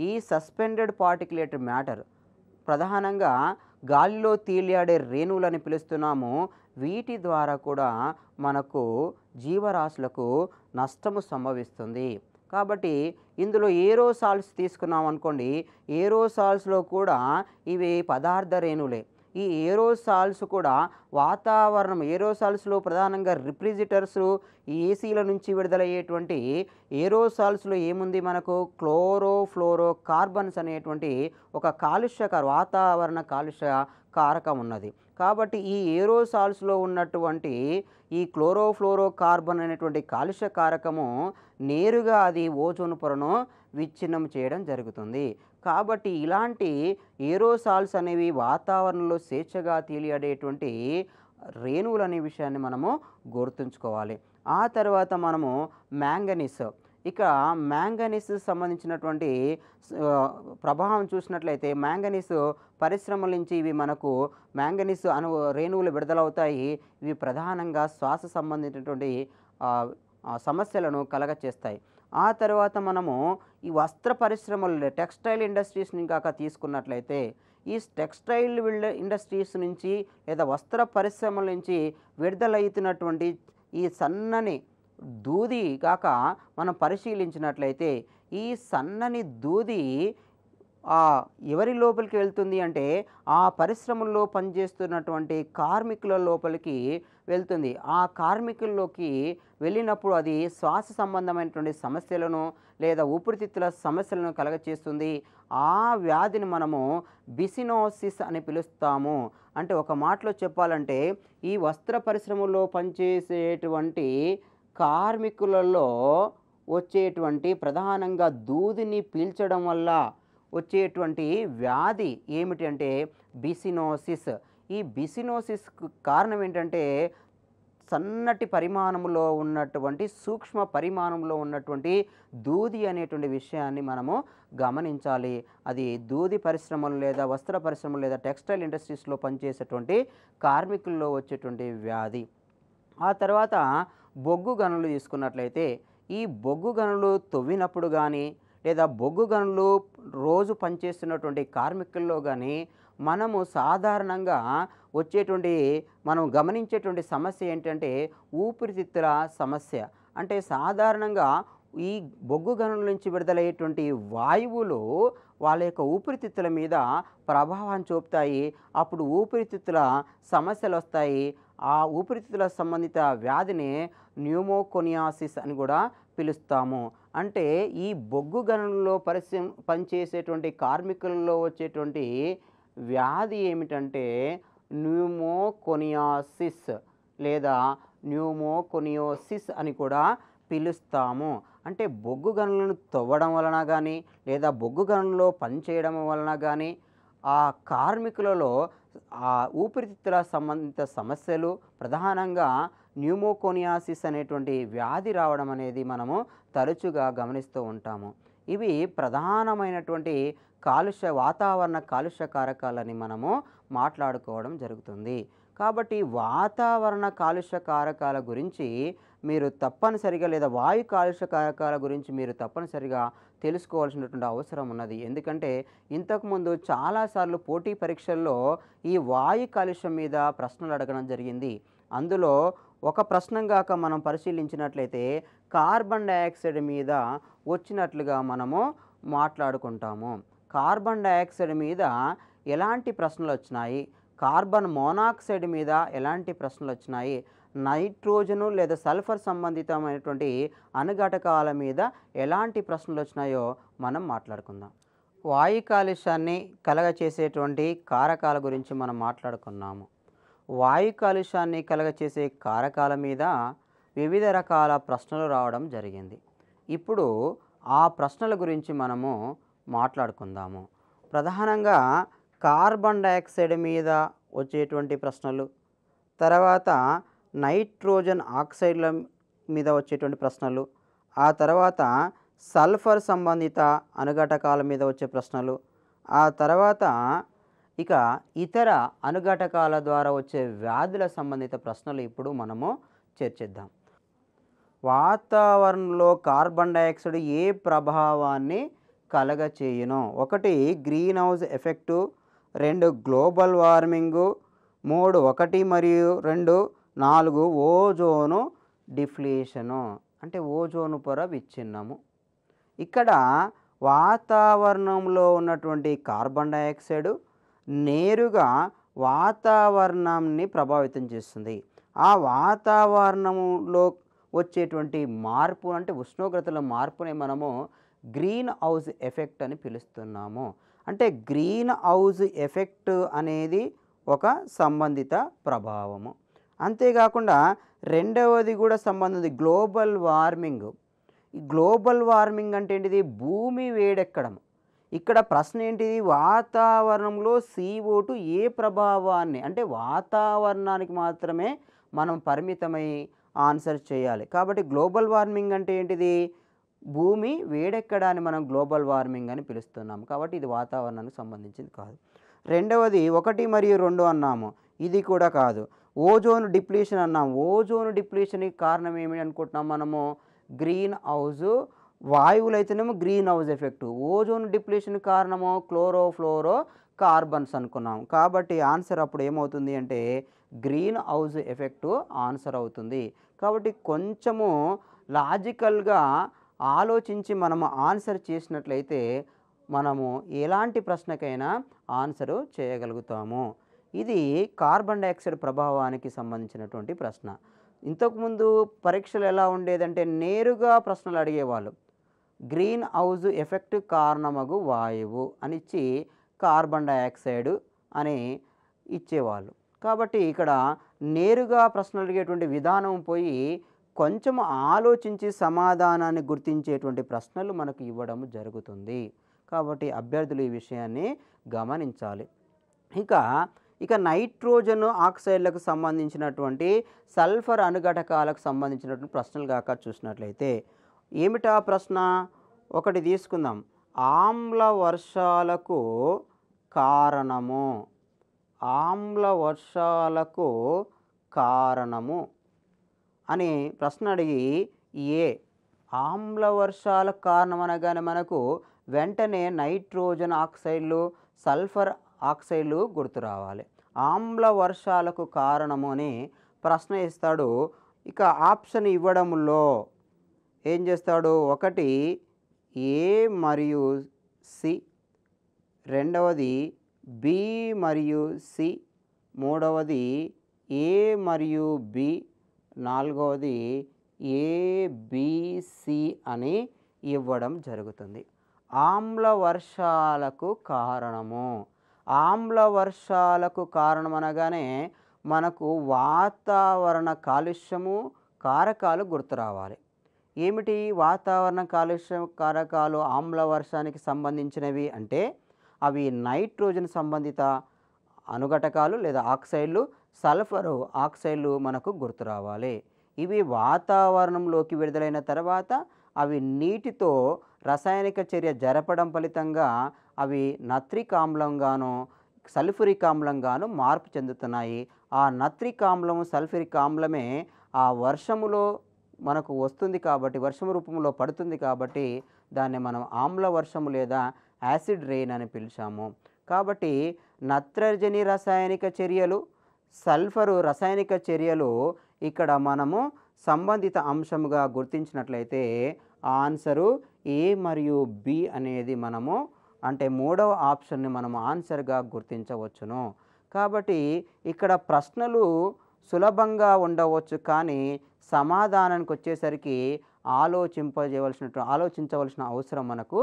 ఈ సస్పెండెడ్ పార్టిక్యులేట్ మ్యాటర్ ప్రధానంగా గాలిలో తేలియాడే రేణువులని పిలుస్తున్నాము. వీటి ద్వారా కూడా మనకు జీవరాశులకు నష్టము సంభవిస్తుంది. కాబట్టి ఇందులో ఏరోసాల్స్ తీసుకున్నాం అనుకోండి, ఏరోసాల్స్లో కూడా ఇవి పదార్థ రేణువులే. ఈ ఏరోసాల్స్ కూడా ఏరోసాల్స్లో ప్రధానంగా రిఫ్రిజిరేటర్స్, ఏసీల నుంచి విడుదలయ్యేటువంటి ఏరోసాల్స్లో ఏముంది మనకు క్లోరోఫ్లోరో కార్బన్స్ అనేటువంటి ఒక వాతావరణ కాలుష్య కారకం ఉన్నది. కాబట్టి ఈ ఏరోసాల్స్లో ఉన్నటువంటి ఈ క్లోరోఫ్లోరో కార్బన్ అనేటువంటి కాలుష్య కారకము నేరుగా అది ఓజోన్ పొరను విచ్ఛిన్నం చేయడం జరుగుతుంది. కాబట్టి ఇలాంటి ఏరోసాల్స్ అనేవి వాతావరణంలో స్వేచ్ఛగా తేలియాడేటువంటి రేణువులు అనే విషయాన్ని మనము గుర్తుంచుకోవాలి. ఆ తర్వాత మనము మ్యాంగనీస్. ఇక మ్యాంగనీస్ సంబంధించినటువంటి ప్రభావం చూసినట్లయితే మ్యాంగనీస్ పరిశ్రమల నుంచి ఇవి మనకు మ్యాంగనీస్ రేణువులు విడుదలవుతాయి. ఇవి ప్రధానంగా శ్వాస సంబంధించినటువంటి సమస్యలను కలగచేస్తాయి. ఆ తర్వాత మనము ఈ వస్త్ర పరిశ్రమలు, టెక్స్టైల్ ఇండస్ట్రీస్ని కాక తీసుకున్నట్లయితే ఈ టెక్స్టైల్ ఇండస్ట్రీస్ నుంచి లేదా వస్త్ర పరిశ్రమల నుంచి విడుదలవుతున్నటువంటి ఈ సన్నని దూది కాక మనం పరిశీలించినట్లయితే ఈ సన్నని దూది ఎవరి లోపలికి వెళ్తుంది అంటే ఆ పరిశ్రమల్లో పనిచేస్తున్నటువంటి కార్మికుల లోపలికి వెళ్తుంది. ఆ కార్మికుల్లోకి వెళ్ళినప్పుడు అది శ్వాస సంబంధమైనటువంటి సమస్యలను లేదా ఊపిరితిత్తుల సమస్యలను కలగచేస్తుంది. ఆ వ్యాధిని మనము బిసినోసిస్ అని పిలుస్తాము. అంటే ఒక మాటలో చెప్పాలంటే ఈ వస్త్ర పరిశ్రమలో పనిచేసేటువంటి కార్మికులలో వచ్చేటువంటి ప్రధానంగా దూదిని పీల్చడం వల్ల వచ్చేటువంటి వ్యాధి ఏమిటి అంటే బిసినోసిస్. ఈ బిసినోసిస్‌కు కారణం ఏంటంటే సన్నటి పరిమాణంలో ఉన్నటువంటి సూక్ష్మ పరిమాణంలో ఉన్నటువంటి దూది అనేటువంటి విషయాన్ని మనము గమనించాలి. అది దూది పరిశ్రమలు లేదా వస్త్ర పరిశ్రమలు లేదా టెక్స్టైల్ ఇండస్ట్రీస్‌లో పనిచేసేటువంటి కార్మికుల్లో వచ్చేటువంటి వ్యాధి. ఆ తర్వాత బొగ్గు గనులు తీసుకున్నట్లయితే ఈ బొగ్గు గనులు తవ్వినప్పుడు కానీ లేదా బొగ్గు గనులు రోజు పనిచేస్తున్నటువంటి కార్మికుల్లో కానీ మనము సాధారణంగా వచ్చేటువంటి మనం గమనించేటువంటి సమస్య ఏంటంటే ఊపిరితిత్తుల సమస్య. అంటే సాధారణంగా ఈ బొగ్గు గనుల నుంచి విడుదలయ్యేటువంటి వాయువులు వాళ్ళ యొక్క ఊపిరితిత్తుల మీద ప్రభావాన్ని చూపుతాయి. అప్పుడు ఊపిరితిత్తుల సమస్యలు వస్తాయి. ఆ ఊపిరితిత్తుల సంబంధిత వ్యాధిని న్యూమోకోనియాసిస్ అని కూడా పిలుస్తాము. అంటే ఈ బొగ్గు గనులలో పనిచేసేటువంటి కార్మికులలో వచ్చేటువంటి వ్యాధి ఏమిటంటే న్యూమోకోనియాసిస్ లేదా న్యూమోకోనియోసిస్ అని కూడా పిలుస్తాము. అంటే బొగ్గు గనులను తవ్వడం వలన కానీ లేదా బొగ్గు గనులలో పనిచేయడం వలన కానీ ఆ కార్మికులలో ఆ ఊపిరితిత్తుల సంబంధిత సమస్యలు ప్రధానంగా న్యూమోకోనియాసిస్ అనేటువంటి వ్యాధి రావడం అనేది మనము తరచుగా గమనిస్తూ ఉంటాము. ఇవి ప్రధానమైనటువంటి వాతావరణ కాలుష్య కారకాలని మనము మాట్లాడుకోవడం జరుగుతుంది. కాబట్టి వాతావరణ కాలుష్య కారకాల గురించి మీరు తప్పనిసరిగా లేదా వాయు కాలుష్య కారకాల గురించి మీరు తప్పనిసరిగా తెలుసుకోవాల్సినటువంటి అవసరం ఉన్నది. ఎందుకంటే ఇంతకుముందు చాలాసార్లు పోటీ పరీక్షల్లో ఈ వాయు కాలుష్యం మీద ప్రశ్నలు అడగడం జరిగింది. అందులో ఒక ప్రశ్నగాక మనం పరిశీలించినట్లయితే కార్బన్ డయాక్సైడ్ మీద వచ్చినట్లుగా మనము మాట్లాడుకుంటాము. కార్బన్ డయాక్సైడ్ మీద ఎలాంటి ప్రశ్నలు వచ్చినాయి, కార్బన్ మోనాక్సైడ్ మీద ఎలాంటి ప్రశ్నలు వచ్చినాయి, నైట్రోజను లేదా సల్ఫర్ సంబంధితమైనటువంటి అణుఘటకాల మీద ఎలాంటి ప్రశ్నలు వచ్చినాయో మనం మాట్లాడుకుందాం. వాయు కాలుష్యాన్ని కలగచేసేటువంటి కారకాల గురించి మనం మాట్లాడుకున్నాము. వాయు కాలుష్యాన్ని కలగచేసే కారకాల మీద వివిధ రకాల ప్రశ్నలు రావడం జరిగింది. ఇప్పుడు ఆ ప్రశ్నల గురించి మనము మాట్లాడుకుందాము. ప్రధానంగా కార్బన్ డయాక్సైడ్ మీద వచ్చేటువంటి ప్రశ్నలు, తర్వాత నైట్రోజన్ ఆక్సైడ్ల మీద వచ్చేటువంటి ప్రశ్నలు, ఆ తర్వాత సల్ఫర్ సంబంధిత అణుఘటకాల మీద వచ్చే ప్రశ్నలు, ఆ తర్వాత ఇక ఇతర అణుఘటకాల ద్వారా వచ్చే వ్యాధుల సంబంధిత ప్రశ్నలు ఇప్పుడు మనము చర్చిద్దాం. వాతావరణంలో కార్బన్ డయాక్సైడ్ ఏ ప్రభావాన్ని కలగచేయును? 1 green house effect, 2 global warming, 3 1 మరియు 2 4 ఓజోను డిప్లీషను అంటే ఓజోను పొర విచ్ఛిన్నము. ఇక్కడ వాతావరణంలో ఉన్నటువంటి కార్బన్ డయాక్సైడ్ నేరుగా వాతావరణాన్ని ప్రభావితం చేస్తుంది. ఆ వాతావరణంలో వచ్చేటువంటి మార్పు అంటే ఉష్ణోగ్రతల మార్పుని మనము గ్రీన్ హౌస్ ఎఫెక్ట్ అని పిలుస్తున్నాము. అంటే గ్రీన్ హౌస్ ఎఫెక్ట్ అనేది ఒక సంబంధిత ప్రభావము. అంతేకాకుండా రెండవది కూడా సంబంధం ఉంది, గ్లోబల్ వార్మింగ్. ఈ గ్లోబల్ వార్మింగ్ అంటే ఏంటిది? భూమి వేడెక్కడం. ఇక్కడ ప్రశ్న ఏంటిది? వాతావరణంలో CO2 ఏ ప్రభావాన్ని, అంటే వాతావరణానికి మాత్రమే మనం పరిమితమై ఆన్సర్ చేయాలి. కాబట్టి గ్లోబల్ వార్మింగ్ అంటే ఏంటిది? భూమి వేడెక్కడాన్ని మనం గ్లోబల్ వార్మింగ్ అని పిలుస్తున్నాము. కాబట్టి ఇది వాతావరణానికి సంబంధించింది కాదు. రెండవది 1 మరియు 2 అన్నాము, ఇది కూడా కాదు. ఓజోన్ డిప్లీషన్ అన్నాము. ఓజోన్ డిప్లీషన్కి కారణం ఏమి అనుకుంటున్నాం మనము? గ్రీన్ హౌస్ వాయువులు అయితేనేమో green house effect, ozone depletion కారణము క్లోరోఫ్లోరో కార్బన్స్ అనుకున్నాం. కాబట్టి ఆన్సర్ అప్పుడు ఏమవుతుంది అంటే గ్రీన్ హౌస్ ఎఫెక్టు ఆన్సర్ అవుతుంది. కాబట్టి కొంచెము లాజికల్గా ఆలోచించి మనము ఆన్సర్ చేసినట్లయితే మనము ఎలాంటి ప్రశ్నకైనా ఆన్సరు చేయగలుగుతాము. ఇది కార్బన్ డయాక్సైడ్ ప్రభావానికి సంబంధించినటువంటి ప్రశ్న. ఇంతకుముందు పరీక్షలు ఎలా ఉండేదంటే నేరుగా ప్రశ్నలు అడిగేవాళ్ళు. గ్రీన్ హౌస్ ఎఫెక్ట్ కారణమగు వాయువు అనిచ్చి కార్బన్ డయాక్సైడ్ అని ఇచ్చేవాళ్ళు. కాబట్టి ఇక్కడ నేరుగా ప్రశ్నలు అడిగేటువంటి విధానం పోయి కొంచెం ఆలోచించి సమాధానాన్ని గుర్తించేటువంటి ప్రశ్నలు మనకు ఇవ్వడం జరుగుతుంది. కాబట్టి అభ్యర్థులు ఈ విషయాన్ని గమనించాలి. ఇక నైట్రోజన్ ఆక్సైడ్లకు సంబంధించినటువంటి సల్ఫర్ అణుఘటకాలకు సంబంధించినటువంటి ప్రశ్నలు గాక చూసినట్లయితే ఏమిటా ప్రశ్న? ఒకటి తీసుకుందాం. ఆమ్ల వర్షాలకు కారణము, ఆమ్ల వర్షాలకు కారణము అని ప్రశ్న అడిగి ఆమ్ల వర్షాలకు కారణం అనగానే మనకు వెంటనే నైట్రోజన్ ఆక్సైడ్లు, సల్ఫర్ ఆక్సైడ్లు గుర్తు రావాలి. ఆమ్ల వర్షాలకు కారణము అని ప్రశ్న ఇస్తాడు. ఇక ఆప్షన్ ఇవ్వడంలో ఏం చేస్తాడు? ఒకటి ఏ మరియు సి, రెండవది బి మరియు సి, మూడవది ఏ మరియు బి, నాలుగవది ఏబిసి అని ఇవ్వడం జరుగుతుంది. ఆమ్ల వర్షాలకు కారణము, ఆమ్ల వర్షాలకు కారణం అనగానే మనకు వాతావరణ కాలుష్యము కారకాలు గుర్తు రావాలి. ఏమిటి వాతావరణ కాలుష్య కారకాలు ఆమ్ల వర్షానికి సంబంధించినవి అంటే అవి నైట్రోజన్ సంబంధిత అణుఘటకాలు లేదా ఆక్సైడ్లు, సల్ఫర్ ఆక్సైడ్లు మనకు గుర్తు రావాలి. ఇవి వాతావరణంలోకి విడుదలైన తర్వాత అవి నీటితో రసాయనిక చర్య జరపడం ఫలితంగా అవి నత్రిక్ ఆమ్లంగాను సల్ఫ్యూరిక్ ఆమ్లంగాను మార్పు చెందుతున్నాయి. ఆ నత్రిక్ ఆమ్లము సల్ఫ్యూరిక్ ఆమ్లమే ఆ వర్షములో మనకు వస్తుంది కాబట్టి, వర్షం రూపంలో పడుతుంది కాబట్టి దాన్ని మనం ఆమ్ల వర్షము లేదా యాసిడ్ రెయిన్ అని పిలిచాము. కాబట్టి నత్రజని రసాయనిక చర్యలు, సల్ఫరు రసాయనిక చర్యలు ఇక్కడ మనము సంబంధిత అంశముగా గుర్తించినట్లయితే ఆన్సరు ఏ మరియు బి అనేది మనము అంటే మూడవ ఆప్షన్ని మనము ఆన్సర్గా గుర్తించవచ్చును. కాబట్టి ఇక్కడ ప్రశ్నలు సులభంగా ఉండవచ్చు, కానీ సమాధానానికి వచ్చేసరికి ఆలోచించవలసిన అవసరం మనకు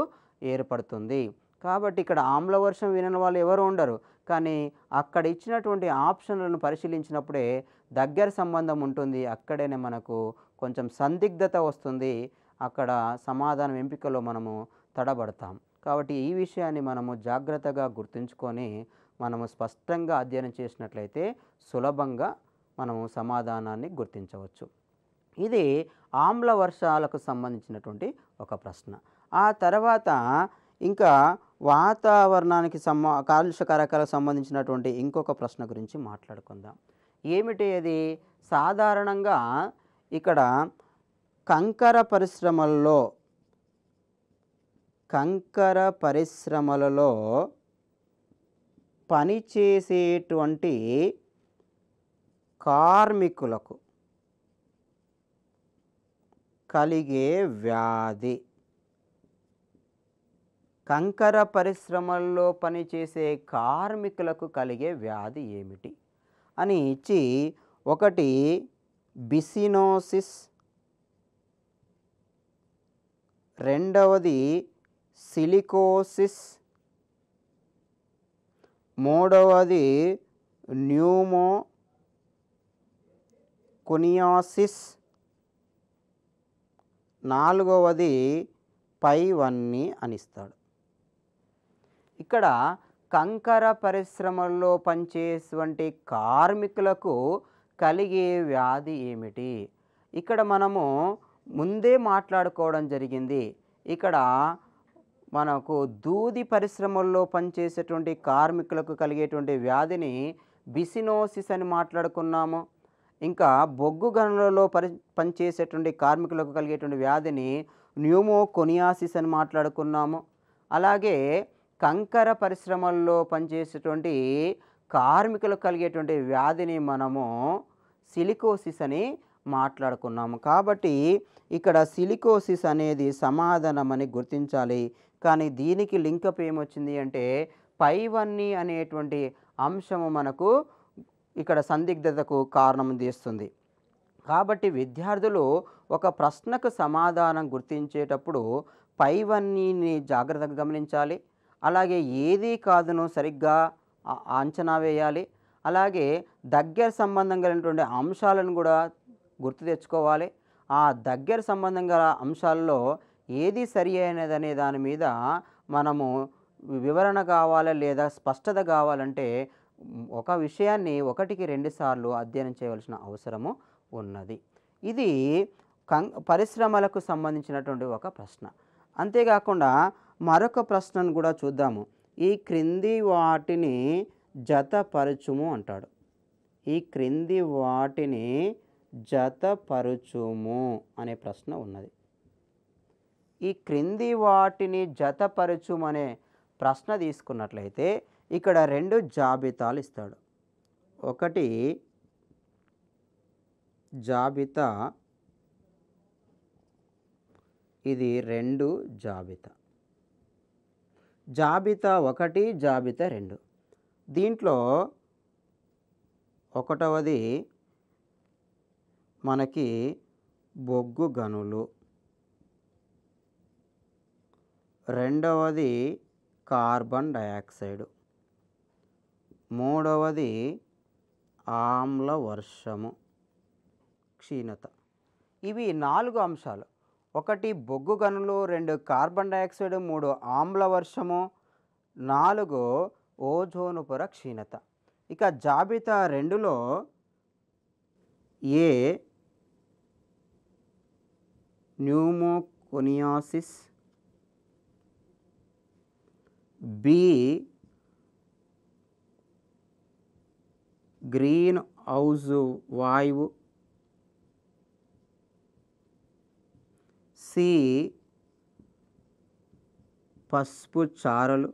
ఏర్పడుతుంది. కాబట్టి ఇక్కడ ఆమ్ల వర్షం వినని వాళ్ళు ఎవరు ఉండరు, కానీ అక్కడ ఇచ్చినటువంటి ఆప్షన్లను పరిశీలించినప్పుడే దగ్గర సంబంధం ఉంటుంది. అక్కడనే మనకు కొంచెం సందిగ్ధత వస్తుంది. అక్కడ సమాధానం ఎంపికలో మనము తడబడతాం. కాబట్టి ఈ విషయాన్ని మనము జాగ్రత్తగా గుర్తుంచుకొని మనము స్పష్టంగా అధ్యయనం చేసినట్లయితే సులభంగా మనము సమాధానాన్ని గుర్తించవచ్చు. ఇది ఆమ్ల వర్షాలకు సంబంధించినటువంటి ఒక ప్రశ్న. ఆ తర్వాత ఇంకా వాతావరణానికి కాలుష్య కారకాలకు సంబంధించినటువంటి ఇంకొక ప్రశ్న గురించి మాట్లాడుకుందాం. ఏమిటి అది? సాధారణంగా ఇక్కడ కంకర పరిశ్రమలలో పనిచేసేటువంటి కార్మికులకు కలిగే వ్యాధి, కంకర పరిశ్రమల్లో పనిచేసే కార్మికులకు కలిగే వ్యాధి ఏమిటి అని ఇచ్చి ఒకటి బిసినోసిస్, రెండవది సిలికోసిస్, మూడవది న్యూమోకోనియాసిస్, నాలుగవది పైవన్నీ అనిస్తాడు. ఇక్కడ కంకర పరిశ్రమల్లో పనిచేసేటువంటి కార్మికులకు కలిగే వ్యాధి ఏమిటి? ఇక్కడ మనము ముందే మాట్లాడుకోవడం జరిగింది. ఇక్కడ మనకు దూది పరిశ్రమల్లో పనిచేసేటువంటి కార్మికులకు కలిగేటువంటి వ్యాధిని బిసినోసిస్ అని మాట్లాడుకున్నాము. ఇంకా బొగ్గు గనులలో పనిచేసేటువంటి కార్మికులకు కలిగేటువంటి వ్యాధిని న్యూమోకోనియాసిస్ అని మాట్లాడుకున్నాము. అలాగే కంకర పరిశ్రమల్లో పనిచేసేటువంటి కార్మికులకు కలిగేటువంటి వ్యాధిని మనము సిలికోసిస్ అని మాట్లాడుకున్నాము. కాబట్టి ఇక్కడ సిలికోసిస్ అనేది సమాధానం అని గుర్తించాలి. కానీ దీనికి లింకప్ ఏమొచ్చింది అంటే పైవన్నీ అనేటువంటి అంశము మనకు ఇక్కడ సందిగ్ధతకు కారణం తీస్తుంది. కాబట్టి విద్యార్థులు ఒక ప్రశ్నకు సమాధానం గుర్తించేటప్పుడు పైవన్నీని జాగ్రత్తగా గమనించాలి. అలాగే ఏది కాదును సరిగ్గా అంచనా వేయాలి. అలాగే దగ్గర సంబంధం కలిగినటువంటి అంశాలను కూడా గుర్తు తెచ్చుకోవాలి. ఆ దగ్గర సంబంధం గల అంశాల్లో ఏది సరి అయినదనే దాని మీద మనము వివరణ కావాలి లేదా స్పష్టత కావాలంటే ఒక విషయాన్ని ఒకటికి 2 సార్లు అధ్యయనం చేయవలసిన అవసరము ఉన్నది. ఇది పరిశ్రమలకు సంబంధించినటువంటి ఒక ప్రశ్న. అంతేకాకుండా మరొక ప్రశ్నను కూడా చూద్దాము. ఈ క్రింది వాటిని జతపరచుము అంటాడు. ఈ క్రింది వాటిని జతపరచుము అనే ప్రశ్న ఉన్నది. ఈ క్రింది వాటిని జతపరచుము అనే ప్రశ్న తీసుకున్నట్లయితే ఇక్కడ 2 జాబితాలు ఇస్తాడు. ఒకటి జాబితా, ఇది 2 జాబితా. జాబితా 1, జాబితా 2. దీంట్లో ఒకటవది మనకి బొగ్గు గనులు, రెండవది కార్బన్ డయాక్సైడ్, మూడవది ఆమ్ల వర్షము క్షీణత. ఇవి 4 అంశాలు. 1 బొగ్గు గనులు, 2 కార్బన్ డయాక్సైడ్, 3 ఆమ్ల వర్షము, 4 ఓజోను పొర క్షీణత. ఇక జాబితా 2లో ఏ న్యూమోకోనియాసిస్, బి గ్రీన్ హౌస్ వాయువు, సి పసుపు చారలు,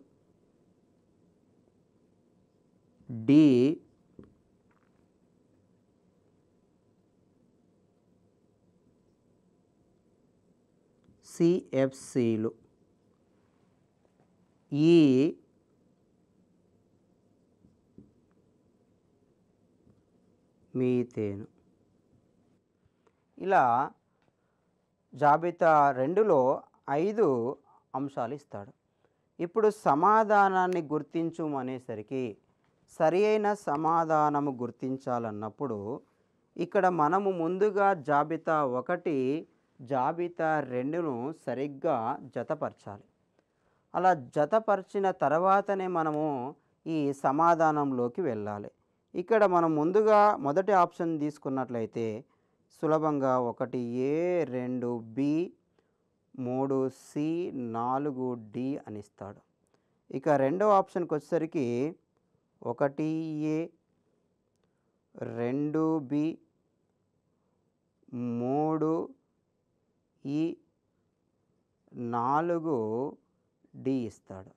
డి సిఎఫ్సిలు, ఈ మీథేను. ఇలా జాబితా 2లో 5 అంశాలు ఇస్తాడు. ఇప్పుడు సమాధానాన్ని గుర్తించుమనేసరికి సరి అయిన సమాధానము గుర్తించాలన్నప్పుడు ఇక్కడ మనము ముందుగా జాబితా 1, జాబితా 2ను సరిగ్గా జతపరచాలి. అలా జతపరిచిన తర్వాతనే మనము ఈ సమాధానంలోకి వెళ్ళాలి. ఇక్కడ మనం ముందుగా మొదటి ఆప్షన్ తీసుకున్నట్లయితే సులభంగా 1A, 2B, 3C, 4D అని ఇస్తాడు. ఇక రెండో ఆప్షన్కి వచ్చేసరికి 1A, 2B, 3E, 4D ఇస్తాడు.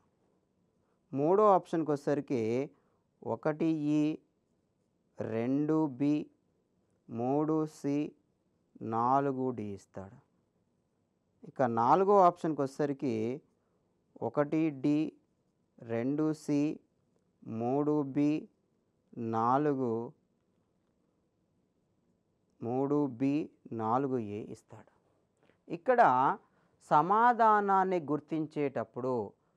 మూడో ఆప్షన్కి వచ్చేసరికి 1E, 2B, 3C, 4D ఇస్తాడు. ఇక నాలుగో ఆప్షన్కి వచ్చేసరికి 1D, 2C, 3B, 4A ఇస్తాడు. ఇక్కడ సమాధానాన్ని గుర్తించేటప్పుడు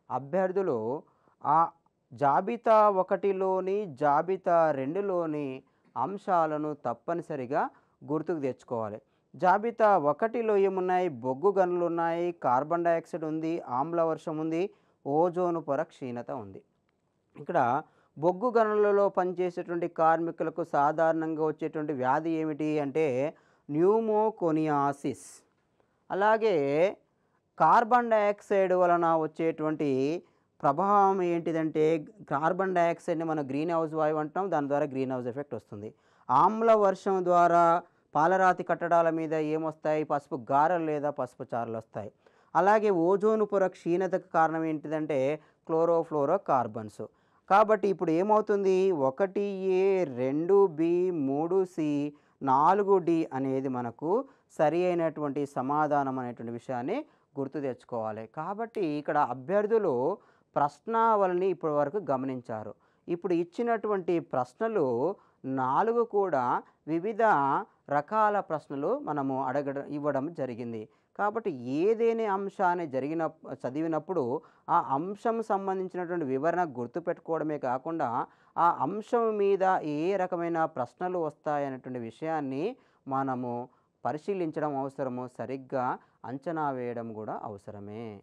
అభ్యర్థులు ఆ జాబితా 1లోని జాబితా 2లోని అంశాలను తప్పనిసరిగా గుర్తుకు తెచ్చుకోవాలి. జాబితా 1లో ఏమున్నాయి? బొగ్గు గనులు ఉన్నాయి, కార్బన్ డయాక్సైడ్ ఉంది, ఆమ్ల వర్షం ఉంది, ఓజోను పొర క్షీణత ఉంది. ఇక్కడ బొగ్గు గనులలో పనిచేసేటువంటి కార్మికులకు సాధారణంగా వచ్చేటువంటి వ్యాధి ఏమిటి అంటే న్యూమోకోనియాసిస్. అలాగే కార్బన్ డయాక్సైడ్ వలన వచ్చేటువంటి ప్రభావం ఏంటిదంటే కార్బన్ డయాక్సైడ్ని మనం గ్రీన్ హౌస్ వాయువు అంటాం, దాని ద్వారా గ్రీన్ హౌస్ ఎఫెక్ట్ వస్తుంది. ఆమ్ల వర్షం ద్వారా పాలరాతి కట్టడాల మీద ఏమొస్తాయి? పసుపు గారెలు లేదా పసుపు చారలు వస్తాయి. అలాగే ఓజోను పొర క్షీణతకు కారణం ఏంటిదంటే క్లోరోఫ్లోరో కార్బన్స్. కాబట్టి ఇప్పుడు ఏమవుతుంది? 1A, 2B, 3C, 4D అనేది మనకు సరి అయినటువంటి సమాధానం అనేటువంటి విషయాన్ని గుర్తు తెచ్చుకోవాలి. కాబట్టి ఇక్కడ అభ్యర్థులు ప్రశ్నావళిని ఇప్పటి వరకు గమనించారు. ఇప్పుడు ఇచ్చినటువంటి ప్రశ్నలు 4 కూడా వివిధ రకాల ప్రశ్నలు మనము ఇవ్వడం జరిగింది. కాబట్టి ఏదేని అంశాన్ని చదివినప్పుడు ఆ అంశం సంబంధించినటువంటి వివరణ గుర్తుపెట్టుకోవడమే కాకుండా, ఆ అంశం మీద ఏ రకమైన ప్రశ్నలు వస్తాయనేటువంటి విషయాన్ని మనము పరిశీలించడం అవసరము. సరిగ్గా అంచనా వేయడం కూడా అవసరమే.